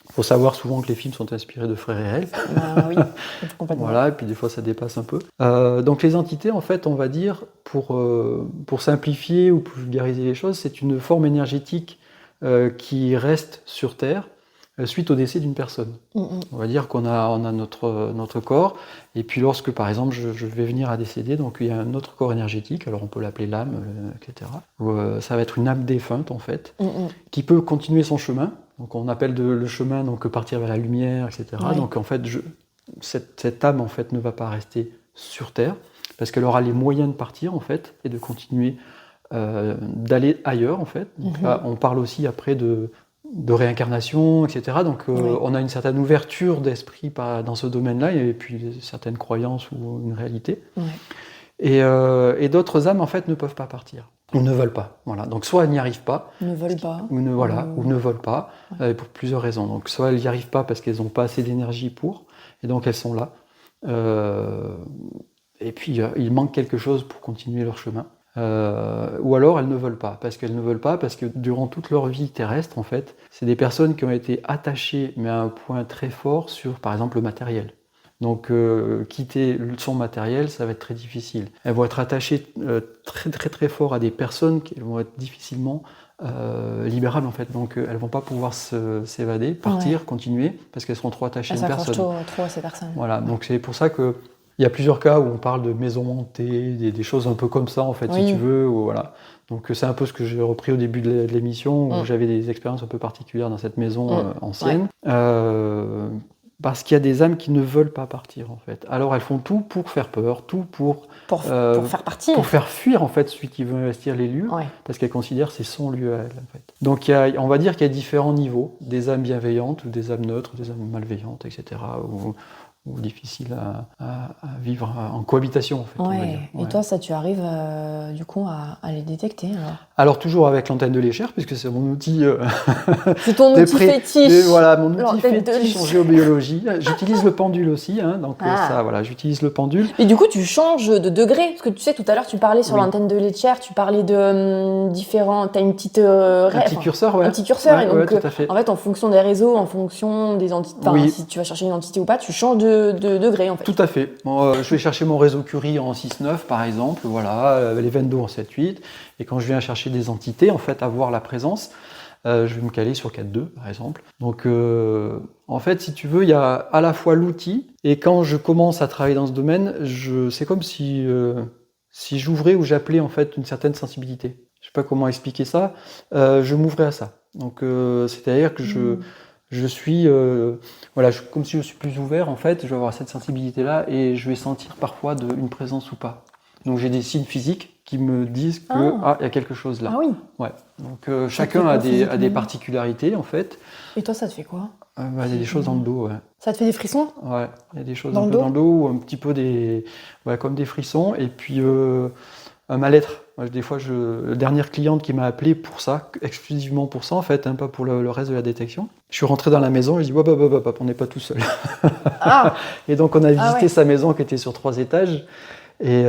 Il faut savoir souvent que les films sont inspirés de faits réels. Oui, complètement. Voilà, et puis des fois ça dépasse un peu. Donc les entités, en fait, on va dire, pour simplifier ou pour vulgariser les choses, c'est une forme énergétique qui reste sur Terre suite au décès d'une personne. On va dire qu'on a notre corps, et puis lorsque, par exemple, je vais venir à décéder, donc il y a un autre corps énergétique, alors on peut l'appeler l'âme, etc. Ça va être une âme défunte, en fait, qui peut continuer son chemin. Donc on appelle le chemin donc partir vers la lumière, etc. Ouais. Donc en fait, cette âme en fait ne va pas rester sur Terre parce qu'elle aura les moyens de partir en fait et de continuer d'aller ailleurs en fait. Donc là, on parle aussi après de réincarnation, etc. Donc on a une certaine ouverture d'esprit dans ce domaine-là et puis certaines croyances ou une réalité. Et d'autres âmes en fait ne peuvent pas partir. Ou ne veulent pas. Voilà. Donc soit elles n'y arrivent pas. Ne veulent pas. Ou ne veulent pas, pour plusieurs raisons. Donc soit elles n'y arrivent pas parce qu'elles n'ont pas assez d'énergie pour, et donc elles sont là. Et puis il manque quelque chose pour continuer leur chemin. Ou alors elles ne veulent pas, parce que durant toute leur vie terrestre, en fait, c'est des personnes qui ont été attachées, mais à un point très fort sur, par exemple, le matériel. Donc quitter son matériel, ça va être très difficile. Elles vont être attachées très très très fort à des personnes qui vont être difficilement libérables en fait. Donc elles vont pas pouvoir s'évader, partir, continuer, parce qu'elles seront trop attachées à une personne. Trop à ces personnes. Voilà, donc c'est pour ça que il y a plusieurs cas où on parle de maisons hantées, des choses un peu comme ça en fait, si tu veux. Voilà. Donc c'est un peu ce que j'ai repris au début de l'émission, où j'avais des expériences un peu particulières dans cette maison ancienne. Parce qu'il y a des âmes qui ne veulent pas partir en fait. Alors elles font tout pour faire peur, tout pour faire partir. Pour faire fuir en fait celui qui veut investir les lieux, parce qu'elles considèrent que c'est son lieu à elle en fait. Donc on va dire qu'il y a différents niveaux, des âmes bienveillantes ou des âmes neutres, des âmes malveillantes, etc. Ou difficiles à vivre en cohabitation en fait. On va dire. Et toi, ça, tu arrives du coup à les détecter alors toujours avec l'antenne de l'échelle, puisque c'est mon outil. C'est ton outil fétiche. Voilà, mon outil fétiche en géobiologie. J'utilise le pendule aussi, donc ça, voilà, j'utilise le pendule. Et du coup, tu changes de degré, parce que tu sais, tout à l'heure, tu parlais sur l'antenne de l'échelle, tu parlais de différents. T'as une petite un petit curseur, un petit curseur, et donc tout à fait. en fait, en fonction des réseaux, en fonction des entités, si tu vas chercher une entité ou pas, tu changes de degré en fait. Tout à fait. Bon, je vais chercher mon réseau Curie en 6-9 par exemple, voilà, les Vendo en 7-8, et quand je viens chercher des entités, en fait, à voir la présence, je vais me caler sur 4-2 par exemple. Donc en fait, si tu veux, il y a à la fois l'outil, et quand je commence à travailler dans ce domaine, c'est comme si j'ouvrais ou j'appelais en fait une certaine sensibilité. Je sais pas comment expliquer ça, je m'ouvrais à ça. Donc c'est-à-dire que je suis comme si je suis plus ouvert en fait, je vais avoir cette sensibilité là et je vais sentir parfois une présence ou pas. Donc j'ai des signes physiques qui me disent que il y a quelque chose là. Ah oui. Ouais. Donc chacun a des particularités en fait. Et toi, ça te fait quoi? Il y a des choses dans le dos, Ça te fait des frissons? Ouais, il y a des choses un peu dans le dos, ou un petit peu comme des frissons, et puis un mal-être Moi, des fois, la dernière cliente qui m'a appelé pour ça, exclusivement pour ça en fait, hein, pas pour le reste de la détection. Je suis rentré dans la maison et je dis hop, hop, hop, hop, on n'est pas tout seul. Ah, Et donc on a visité ouais. sa maison qui était sur 3 étages. Et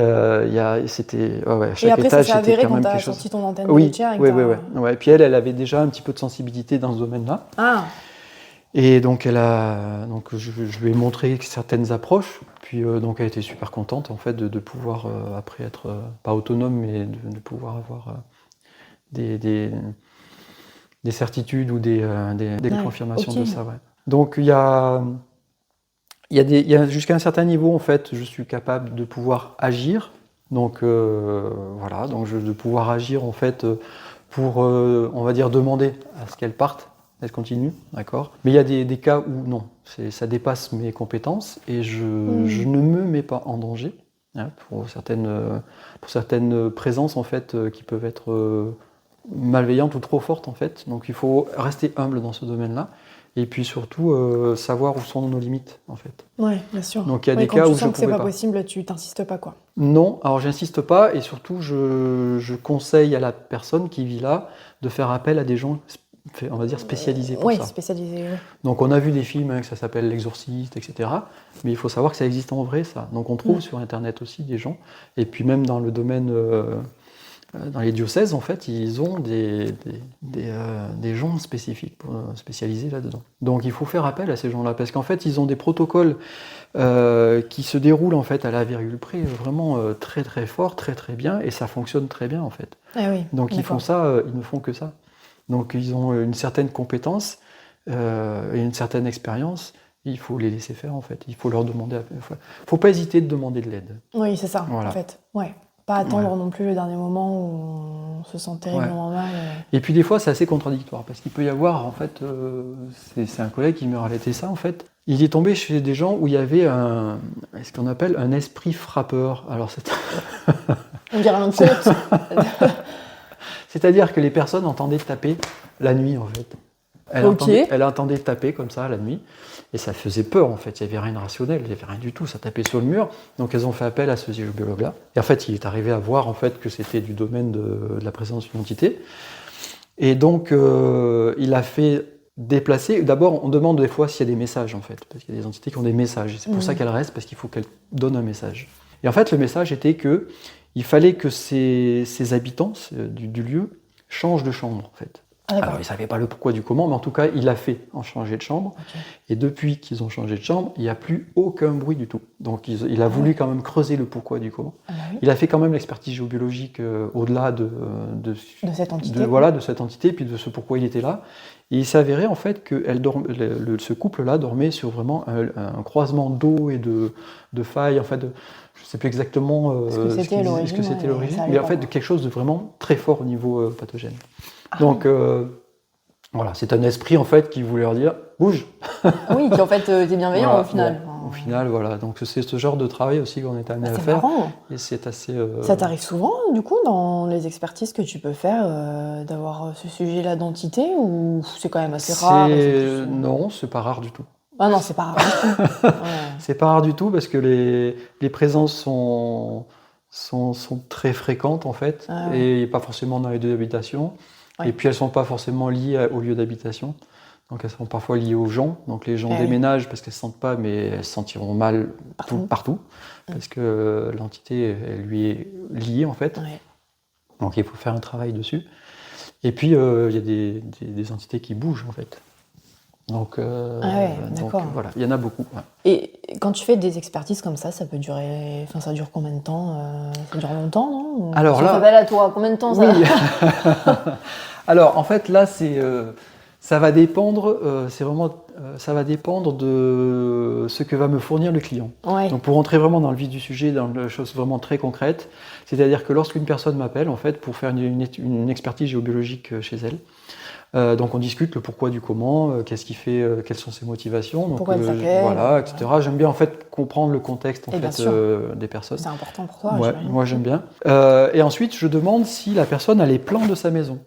c'était Et chaque après, ça étage s'est c'était avéré quand quand même t'as quelque chose. sorti ton antenne Oui, laitière et que oui, t'as- oui, oui. Ouais. Puis elle avait déjà un petit peu de sensibilité dans ce domaine-là. Ah, Et donc je lui ai montré certaines approches. Puis donc elle était super contente en fait de pouvoir après être pas autonome, mais de pouvoir avoir des certitudes ou des Ouais, confirmations ok. de ça. Ouais. Donc il y a jusqu'à un certain niveau en fait, je suis capable de pouvoir agir. Donc voilà, de pouvoir agir en fait pour on va dire demander à ce qu'elle parte, elle continue, d'accord. Mais il y a des cas où non, ça dépasse mes compétences et je ne me mets pas en danger hein, pour certaines présences en fait qui peuvent être malveillantes ou trop fortes en fait. Donc il faut rester humble dans ce domaine-là. Et puis surtout, savoir où sont nos limites, en fait. Ouais, bien sûr. Donc il y a Ouais, des quand cas tu où je sens que c'est pouvais pas pas. possible, tu t'insistes pas, quoi. Non, alors j'insiste pas, et surtout je conseille à la personne qui vit là de faire appel à des gens, on va dire, spécialisés pour Oui, ça. spécialisé, oui. Donc on a vu des films hein, que ça s'appelle L'Exorciste, etc. Mais il faut savoir que ça existe en vrai, ça. Donc on trouve sur Internet aussi des gens, et puis même dans le domaine... dans les diocèses, en fait, ils ont des gens spécifiques, spécialisés là-dedans. Donc il faut faire appel à ces gens-là, parce qu'en fait, ils ont des protocoles qui se déroulent en fait à la virgule près, vraiment très très fort, très très bien, et ça fonctionne très bien en fait. Ah oui, Donc ils font d'accord. ça, ils ne font que ça. Donc ils ont une certaine compétence et une certaine expérience. Il faut les laisser faire en fait. Il faut leur demander. Faut pas hésiter de demander de l'aide. Oui, c'est ça, Voilà. en fait. Ouais. Pas attendre Ouais. non plus le dernier moment où on se sent terriblement mal. Et puis des fois c'est assez contradictoire parce qu'il peut y avoir en fait, c'est un collègue qui me relatait ça en fait. Il est tombé chez des gens où il y avait ce qu'on appelle un esprit frappeur. Alors On dirait un conte. c'est-à-dire que les personnes entendaient taper la nuit en fait. Ok. Elle entendait taper comme ça la nuit et ça faisait peur en fait. Il n'y avait rien de rationnel, il n'y avait rien du tout. Ça tapait sur le mur. Donc elles ont fait appel à ce géobiologue-là. Et en fait il est arrivé à voir en fait que c'était du domaine de la présence d'une entité. Et donc, il a fait déplacer. D'abord, on demande des fois s'il y a des messages, en fait, parce qu'il y a des entités qui ont des messages. Et c'est pour ça qu'elles restent, parce qu'il faut qu'elles donnent un message. Et en fait, le message était que il fallait que ces habitants du lieu changent de chambre, en fait. Ah, d'accord. Alors, il ne savait pas le pourquoi du comment, mais en tout cas, il a fait en changer de chambre. Ok. Et depuis qu'ils ont changé de chambre, il n'y a plus aucun bruit du tout. Donc, il a voulu quand même creuser le pourquoi du comment. Ah bah oui. Il a fait quand même l'expertise géobiologique au-delà de cette entité, de cette entité, puis de ce pourquoi il était là. Et il s'est avéré en fait que ce couple-là dormait sur vraiment un croisement d'eau et de failles. En fait, je ne sais plus exactement Ce que c'était à l'origine, ce que c'était ouais, l'origine, ça allait mais en pas, fait quoi. de quelque chose de vraiment très fort au niveau pathogène. Ah. Donc voilà, c'est un esprit en fait qui voulait leur dire bouge. Oui, qui en fait était bienveillant Voilà, au final. bon, au final, voilà. Donc c'est ce genre de travail aussi qu'on est amené à C'est faire. marrant. Et c'est assez. Ça t'arrive souvent, du coup, dans les expertises que tu peux faire, d'avoir ce sujet-là d'entité, ou c'est quand même assez rare et c'est plus- Non, c'est pas rare du tout. Ah non, c'est pas rare du tout. Ouais. C'est pas rare du tout parce que les présences sont très fréquentes en fait, Ah ouais. et pas forcément dans les lieux d'habitation. Ouais. Et puis elles sont pas forcément liées au lieu d'habitation. Donc elles sont parfois liées aux gens. Donc les gens Eh oui. déménagent parce qu'elles se sentent pas, mais elles se sentiront mal partout parce que l'entité elle lui est liée en fait. Ouais. Donc il faut faire un travail dessus. Et puis il y a des entités qui bougent en fait. Donc, d'accord. voilà, il y en a beaucoup. Ouais. Et quand tu fais des expertises comme ça peut durer. Enfin, ça dure combien de temps Ça dure longtemps, non? Alors Si on là- fait appel à toi, combien de temps ça Oui. Alors en fait là ça va dépendre, ça va dépendre de ce que va me fournir le client. Ouais. Donc pour rentrer vraiment dans le vif du sujet, dans les choses vraiment très concrètes, c'est-à-dire que lorsqu'une personne m'appelle en fait pour faire une expertise géobiologique chez elle, donc on discute le pourquoi du comment, qu'est-ce qui fait, quelles sont ses motivations, donc, Pourquoi elle s'appelle, voilà, etc. J'aime bien en fait comprendre le contexte en Et bien fait sûr. des personnes. C'est important pour toi, Ouais, j'imagine. moi j'aime bien. Et ensuite, je demande si la personne a les plans de sa maison.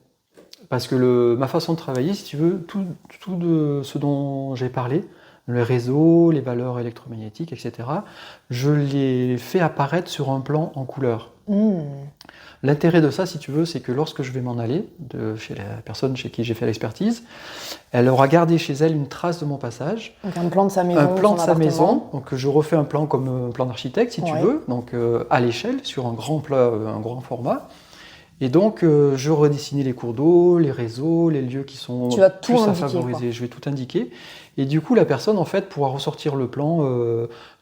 Parce que ma façon de travailler, si tu veux, tout de ce dont j'ai parlé, le réseau, les valeurs électromagnétiques, etc., je les fais apparaître sur un plan en couleur. L'intérêt de ça, si tu veux, c'est que lorsque je vais m'en aller, chez la personne chez qui j'ai fait l'expertise, elle aura gardé chez elle une trace de mon passage. Donc un plan de sa maison, un plan son de sa appartement. maison. Donc je refais un plan comme un plan d'architecte, si tu Ouais. veux, donc à l'échelle, sur un grand format. Et donc je redessiné les cours d'eau, les réseaux, les lieux qui sont Tu vas tout plus à indiquer, favoriser. quoi. Je vais tout indiquer. Et du coup, la personne, en fait, pourra ressortir le plan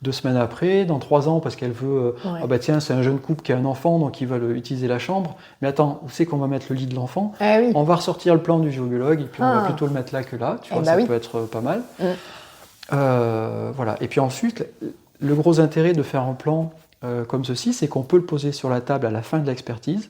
2 semaines après, dans 3 ans, parce qu'elle veut... Ouais. Ah bah tiens, c'est un jeune couple qui a un enfant, donc ils veulent utiliser la chambre. Mais attends, où c'est qu'on va mettre le lit de l'enfant? Ah oui. On va ressortir le plan du géobiologue, et puis on va plutôt le mettre là que là. Tu vois, bah ça oui. peut être pas mal. Mm. Voilà. Et puis ensuite, le gros intérêt de faire un plan comme ceci, c'est qu'on peut le poser sur la table à la fin de l'expertise.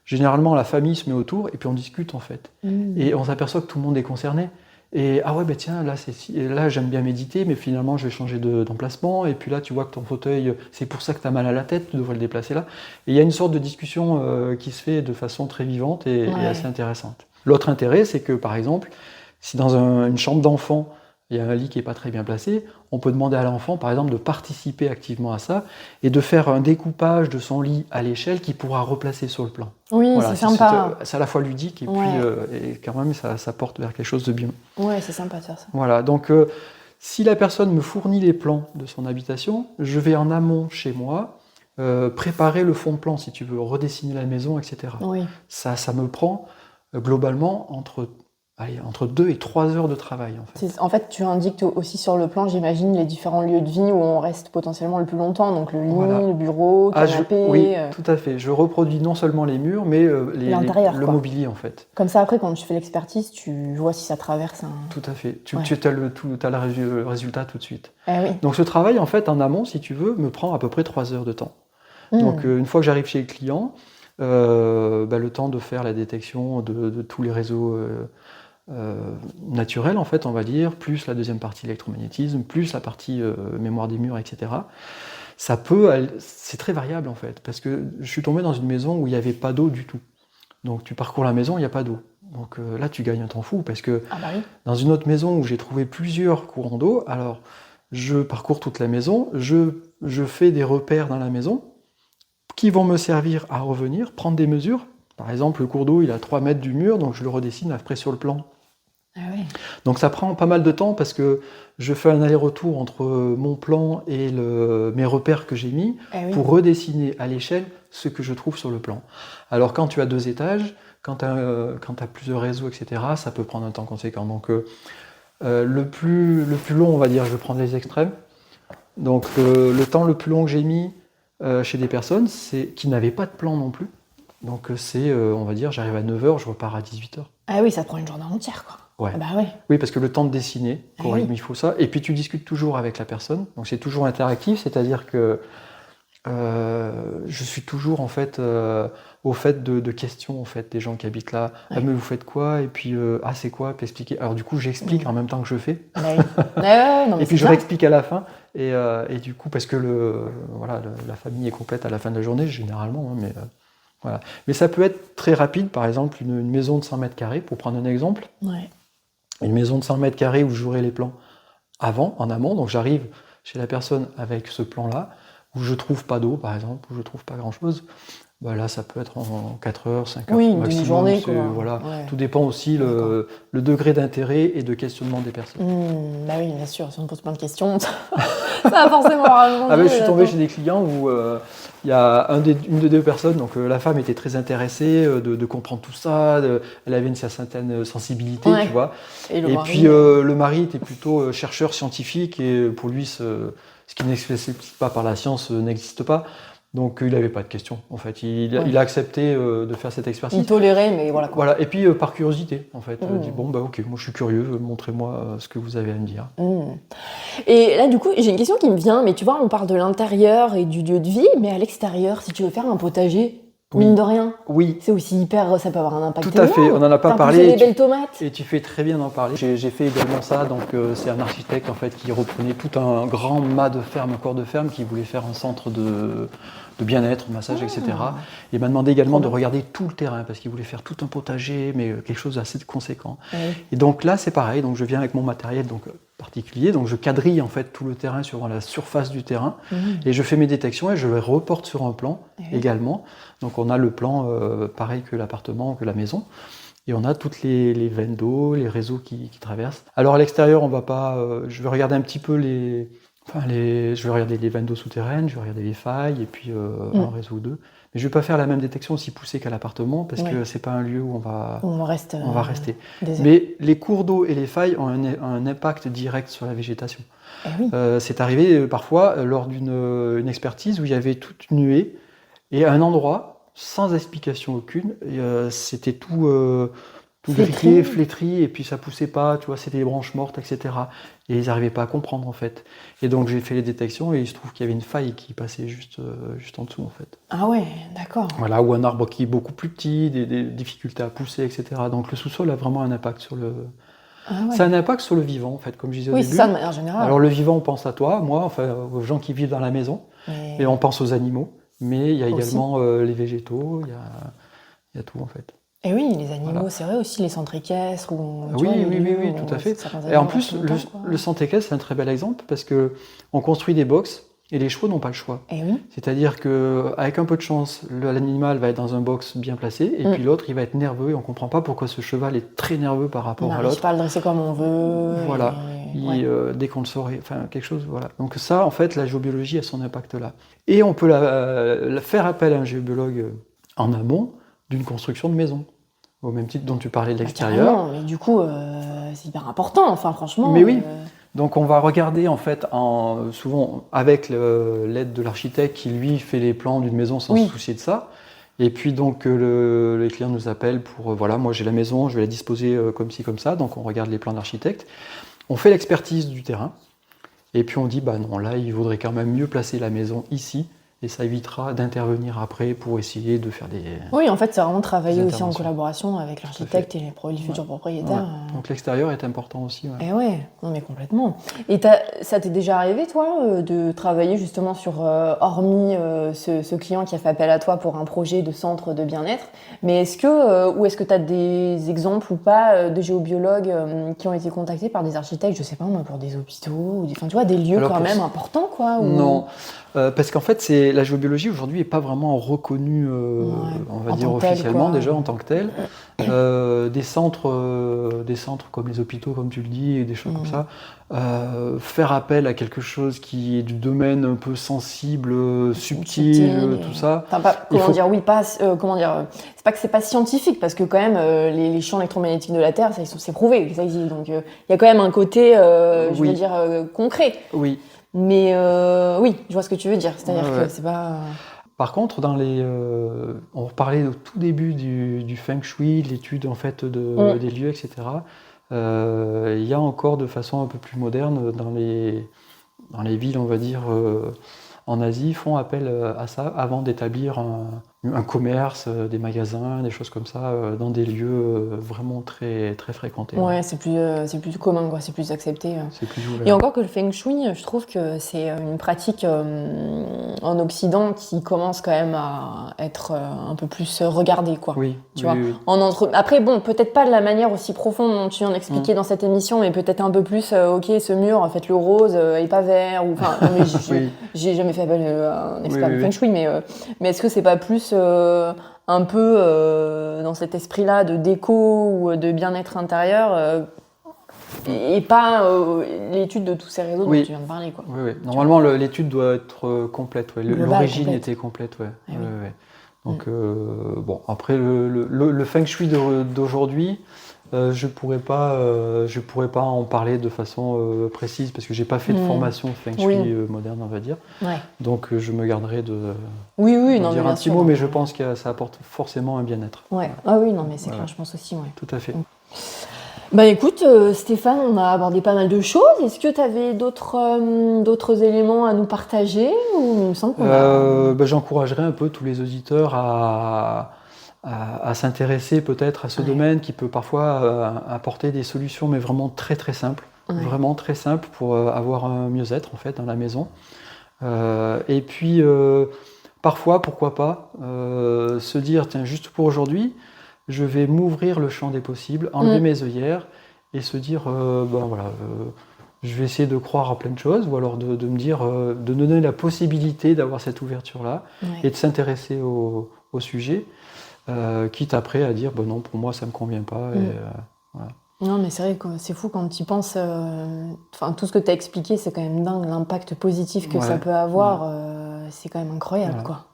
Généralement, la famille se met autour, et puis on discute, en fait. Et on s'aperçoit que tout le monde est concerné. Et ah ouais, bah tiens, là j'aime bien méditer, mais finalement je vais changer d'emplacement. Et puis là, tu vois que ton fauteuil, c'est pour ça que tu as mal à la tête, tu devrais le déplacer là. Et il y a une sorte de discussion qui se fait de façon très vivante et assez intéressante. L'autre intérêt, c'est que par exemple, si dans une chambre d'enfant, il y a un lit qui n'est pas très bien placé, on peut demander à l'enfant, par exemple, de participer activement à ça et de faire un découpage de son lit à l'échelle qu'il pourra replacer sur le plan. Oui, Voilà, c'est sympa. c'est à la fois ludique et puis et quand même ça porte vers quelque chose de bien. Ouais, c'est sympa de faire ça. Voilà, donc si la personne me fournit les plans de son habitation, je vais en amont chez moi préparer le fond de plan, si tu veux, redessiner la maison, etc. Oui. Ça me prend globalement entre 2 et 3 heures de travail. En fait, tu indiques aussi sur le plan, j'imagine, les différents lieux de vie où on reste potentiellement le plus longtemps. Donc le lit, le bureau, canapé. Oui, tout à fait. Je reproduis non seulement les murs, mais l'intérieur, le mobilier, en fait. Comme ça, après, quand tu fais l'expertise, tu vois si ça traverse un... Tout à fait. Tu as le résultat tout de suite. Oui. Donc ce travail, en fait, en amont, si tu veux, me prend à peu près 3 heures de temps. Donc une fois que j'arrive chez le client, le temps de faire la détection de tous les réseaux naturels, en fait, on va dire, plus la deuxième partie électromagnétisme, plus la partie mémoire des murs, etc. C'est très variable, en fait, parce que je suis tombé dans une maison où il n'y avait pas d'eau du tout. Donc tu parcours la maison, il n'y a pas d'eau. Donc là, tu gagnes un temps fou, parce que dans une autre maison où j'ai trouvé plusieurs courants d'eau, alors je parcours toute la maison, je fais des repères dans la maison, qui vont me servir à revenir, prendre des mesures. Par exemple, le cours d'eau, il a 3 mètres du mur, donc je le redessine après sur le plan. Donc ça prend pas mal de temps parce que je fais un aller-retour entre mon plan et mes repères que j'ai mis pour redessiner à l'échelle ce que je trouve sur le plan. Alors quand tu as 2 étages, quand tu as plusieurs réseaux, etc., ça peut prendre un temps conséquent. Donc le plus long, on va dire, je vais prendre les extrêmes. Donc le temps le plus long que j'ai mis chez des personnes, c'est qui n'avaient pas de plan non plus. Donc c'est, on va dire, j'arrive à 9h, je repars à 18h. Ah oui, ça te prend une journée entière, quoi. Ouais. Ah bah ouais. Oui, parce que le temps de dessiner, il faut ça. Et puis tu discutes toujours avec la personne, donc c'est toujours interactif, c'est-à-dire que je suis toujours en fait au fait de questions en fait des gens qui habitent là. Ah mais vous faites quoi? Et puis c'est quoi? Puis expliquer. Alors du coup j'explique en même temps que je fais. Non, et puis je réexplique à la fin. Et du coup parce que la famille est complète à la fin de la journée généralement, hein, mais voilà. Mais ça peut être très rapide, par exemple une maison de 100 mètres carrés, pour prendre un exemple. Ouais. Une maison de 100 mètres carrés où j'aurai les plans en amont, donc j'arrive chez la personne avec ce plan-là, où je trouve pas d'eau, par exemple, où je trouve pas grand-chose. Bah là, ça peut être en 4 heures, 5 heures maximum. Une journée, quoi. Voilà. Tout dépend aussi le degré d'intérêt et de questionnement des personnes. Bah oui, bien sûr, si on me pose plein de questions, ça va forcément rallonger. Je suis tombé chez des clients où il y a une des 2 personnes, donc la femme était très intéressée de comprendre tout ça, elle avait une certaine sensibilité, tu vois. Et puis le mari était plutôt chercheur scientifique et pour lui, ce qui n'explique pas par la science n'existe pas. Donc il n'avait pas de questions, en fait. Il a accepté de faire cette expertise. Il tolérait, mais voilà. Voilà. Et puis par curiosité, en fait. Il dit ok, moi je suis curieux, montrez-moi ce que vous avez à me dire. Et là, du coup, j'ai une question qui me vient, mais tu vois, on parle de l'intérieur et du lieu de vie, mais à l'extérieur, si tu veux faire un potager, mine de rien, c'est aussi ça peut avoir un impact. Tout à fait, on n'en a pas parlé. Les belles tomates. Et tu fais très bien d'en parler. J'ai fait également ça, donc c'est un architecte en fait qui reprenait tout un grand mât de ferme, un corps de ferme, qui voulait faire un centre de bien-être, massage, etc. Il m'a demandé également de regarder tout le terrain, parce qu'il voulait faire tout un potager, mais quelque chose d'assez conséquent. Et donc là, c'est pareil, donc je viens avec mon matériel, donc particulier. Donc je quadrille en fait tout le terrain sur la surface du terrain et je fais mes détections et je les reporte sur un plan également. Donc on a le plan pareil que l'appartement, que la maison. Et on a toutes les veines d'eau, les réseaux qui traversent. Alors à l'extérieur, on va pas. Je vais regarder un petit peu je vais regarder les veines d'eau souterraines, je vais regarder les failles et puis un réseau ou deux. Mais je vais pas faire la même détection aussi poussée qu'à l'appartement parce que c'est pas un lieu où on va rester. Mais les cours d'eau et les failles ont un impact direct sur la végétation. C'est arrivé parfois lors d'une expertise où il y avait toute une nuée et à un endroit, sans explication aucune, c'était tout grillé, flétri, et puis ça poussait pas, tu vois, c'était des branches mortes, etc. Et ils n'arrivaient pas à comprendre en fait. Et donc j'ai fait les détections et il se trouve qu'il y avait une faille qui passait juste en dessous en fait. Ah ouais, d'accord. Voilà, ou un arbre qui est beaucoup plus petit, des difficultés à pousser, etc. Donc le sous-sol a vraiment un impact sur le... Ça a un impact sur le vivant en fait, comme je disais au début. Oui, c'est ça de manière générale. Alors le vivant, on pense à toi, moi, enfin aux gens qui vivent dans la maison, et on pense aux animaux. Mais il y a également les végétaux, il y a tout en fait. Et oui, les animaux, c'est vrai aussi, les centres équestres. Oui, tout à fait. Et en plus, le centre équestre, c'est un très bel exemple parce qu'on construit des box et les chevaux n'ont pas le choix. C'est-à-dire qu'avec un peu de chance, l'animal va être dans un box bien placé et puis l'autre, il va être nerveux et on ne comprend pas pourquoi ce cheval est très nerveux par rapport à l'autre. Il ne pas le dresser comme on veut. Voilà. Dès qu'on le saurait, enfin quelque chose, voilà. Donc ça, en fait, la géobiologie a son impact là. Et on peut faire appel à un géobiologue en amont d'une construction de maison, au même titre dont tu parlais de l'extérieur. Mais du coup, c'est hyper important, enfin franchement. Mais oui. Donc on va regarder en fait, souvent avec l'aide de l'architecte qui lui fait les plans d'une maison sans se soucier de ça. Et puis donc les clients nous appellent pour, voilà, moi j'ai la maison, je vais la disposer comme ci, comme ça. Donc on regarde les plans de l'architecte. On fait l'expertise du terrain, et puis on dit, bah non, là, il vaudrait quand même mieux placer la maison ici, et ça évitera d'intervenir après pour essayer de faire des... Oui, en fait, c'est vraiment travailler aussi en collaboration avec l'architecte et les futurs propriétaires. Donc l'extérieur est important aussi. Et non mais complètement. Et ça t'est déjà arrivé, toi, de travailler justement sur, hormis ce client qui a fait appel à toi pour un projet de centre de bien-être, mais est-ce que tu as des exemples ou pas de géobiologues qui ont été contactés par des architectes, je sais pas moi, pour des hôpitaux, ou tu vois, des lieux quand même importants, quoi Non, parce qu'en fait, la géobiologie aujourd'hui n'est pas vraiment reconnue, on va dire officiellement déjà en tant que telle. Des centres comme les hôpitaux, comme tu le dis, et des choses comme ça, faire appel à quelque chose qui est du domaine un peu sensible, subtil, tout ça. C'est pas que c'est pas scientifique, parce que quand même les champs électromagnétiques de la Terre, c'est prouvé, ça existe. Donc il y a quand même un côté, je veux dire, concret. Oui. Mais oui, je vois ce que tu veux dire. C'est-à-dire que c'est pas... Par contre, on parlait au tout début du feng shui, de l'étude en fait des lieux, etc. Il y a encore de façon un peu plus moderne dans les villes, on va dire, en Asie, font appel à ça avant d'établir un commerce, des magasins, des choses comme ça, dans des lieux vraiment très, très fréquentés. Ouais, c'est plus commun, quoi, c'est plus accepté. C'est plus ouvert. Et encore que le feng shui, je trouve que c'est une pratique en Occident qui commence quand même à être un peu plus regardée, quoi. Oui, tu vois. Après, bon, peut-être pas de la manière aussi profonde dont tu en expliquais dans cette émission, mais peut-être un peu plus, ce mur, faites-le rose et pas vert, ou j'ai jamais fait appel à un expert de feng shui, mais est-ce que c'est pas plus un peu dans cet esprit-là de déco ou de bien-être intérieur et pas l'étude de tous ces réseaux dont tu viens de parler, quoi. Oui. Normalement, l'étude doit être complète. L'origine était complète. Donc, bon, après, le feng shui d'aujourd'hui, je pourrais pas en parler de façon précise parce que j'ai pas fait de formation feng shui moderne, on va dire. Donc je me garderai de dire un petit mot, mais je pense que ça apporte forcément un bien-être. Ah oui, non, mais c'est clair, je pense aussi. Tout à fait. Bah écoute, Stéphane, on a abordé pas mal de choses. Est-ce que tu avais d'autres éléments à nous partager, ou il me semble qu'on j'encouragerais un peu tous les auditeurs à s'intéresser peut-être à ce domaine qui peut parfois apporter des solutions, mais vraiment très très simples, vraiment très simples pour avoir un mieux-être en fait dans la maison. Et puis parfois, pourquoi pas, se dire, tiens, juste pour aujourd'hui, je vais m'ouvrir le champ des possibles, enlever mes œillères et se dire, je vais essayer de croire à plein de choses, ou alors de me dire, de nous donner la possibilité d'avoir cette ouverture-là, et de s'intéresser au sujet, quitte après à dire, non, pour moi ça me convient pas, et voilà. Non, mais c'est vrai que c'est fou quand tu y penses. Tout ce que tu as expliqué, c'est quand même dingue. L'impact positif que ça peut avoir, c'est quand même incroyable, quoi.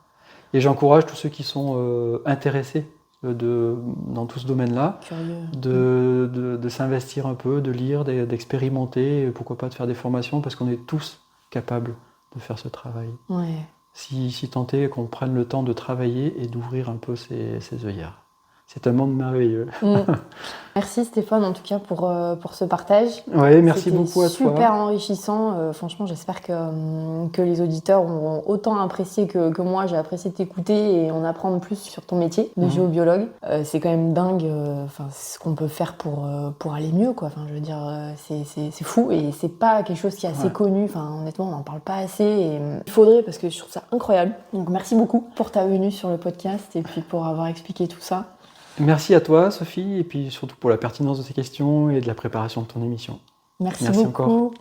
Et j'encourage tous ceux qui sont intéressés dans tout ce domaine-là, de s'investir un peu, de lire, d'expérimenter, et pourquoi pas de faire des formations, parce qu'on est tous capables de faire ce travail. Si tant est qu'on prenne le temps de travailler et d'ouvrir un peu ses œillères. C'est un monde merveilleux. Merci Stéphane, en tout cas, pour ce partage. Oui, merci beaucoup à toi. C'était super enrichissant. Franchement, j'espère que les auditeurs auront autant apprécié que moi. J'ai apprécié t'écouter et en apprendre plus sur ton métier de géobiologue. C'est quand même dingue ce qu'on peut faire pour aller mieux, quoi. Je veux dire, c'est fou et c'est pas quelque chose qui est assez connu. Honnêtement, on n'en parle pas assez. Et il faudrait, parce que je trouve ça incroyable. Donc, merci beaucoup pour ta venue sur le podcast et puis pour avoir expliqué tout ça. Merci à toi, Sophie, et puis surtout pour la pertinence de tes questions et de la préparation de ton émission. Merci beaucoup. Encore.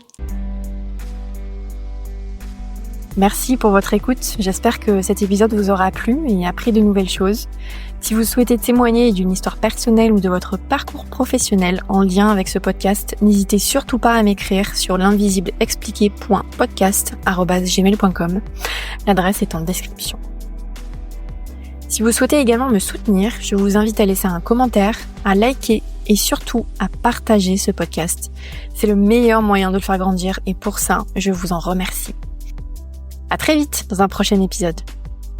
Merci pour votre écoute. J'espère que cet épisode vous aura plu et appris de nouvelles choses. Si vous souhaitez témoigner d'une histoire personnelle ou de votre parcours professionnel en lien avec ce podcast, n'hésitez surtout pas à m'écrire sur l'invisibleexpliqué.podcast@gmail.com. L'adresse est en description. Si vous souhaitez également me soutenir, je vous invite à laisser un commentaire, à liker et surtout à partager ce podcast. C'est le meilleur moyen de le faire grandir et pour ça, je vous en remercie. À très vite dans un prochain épisode.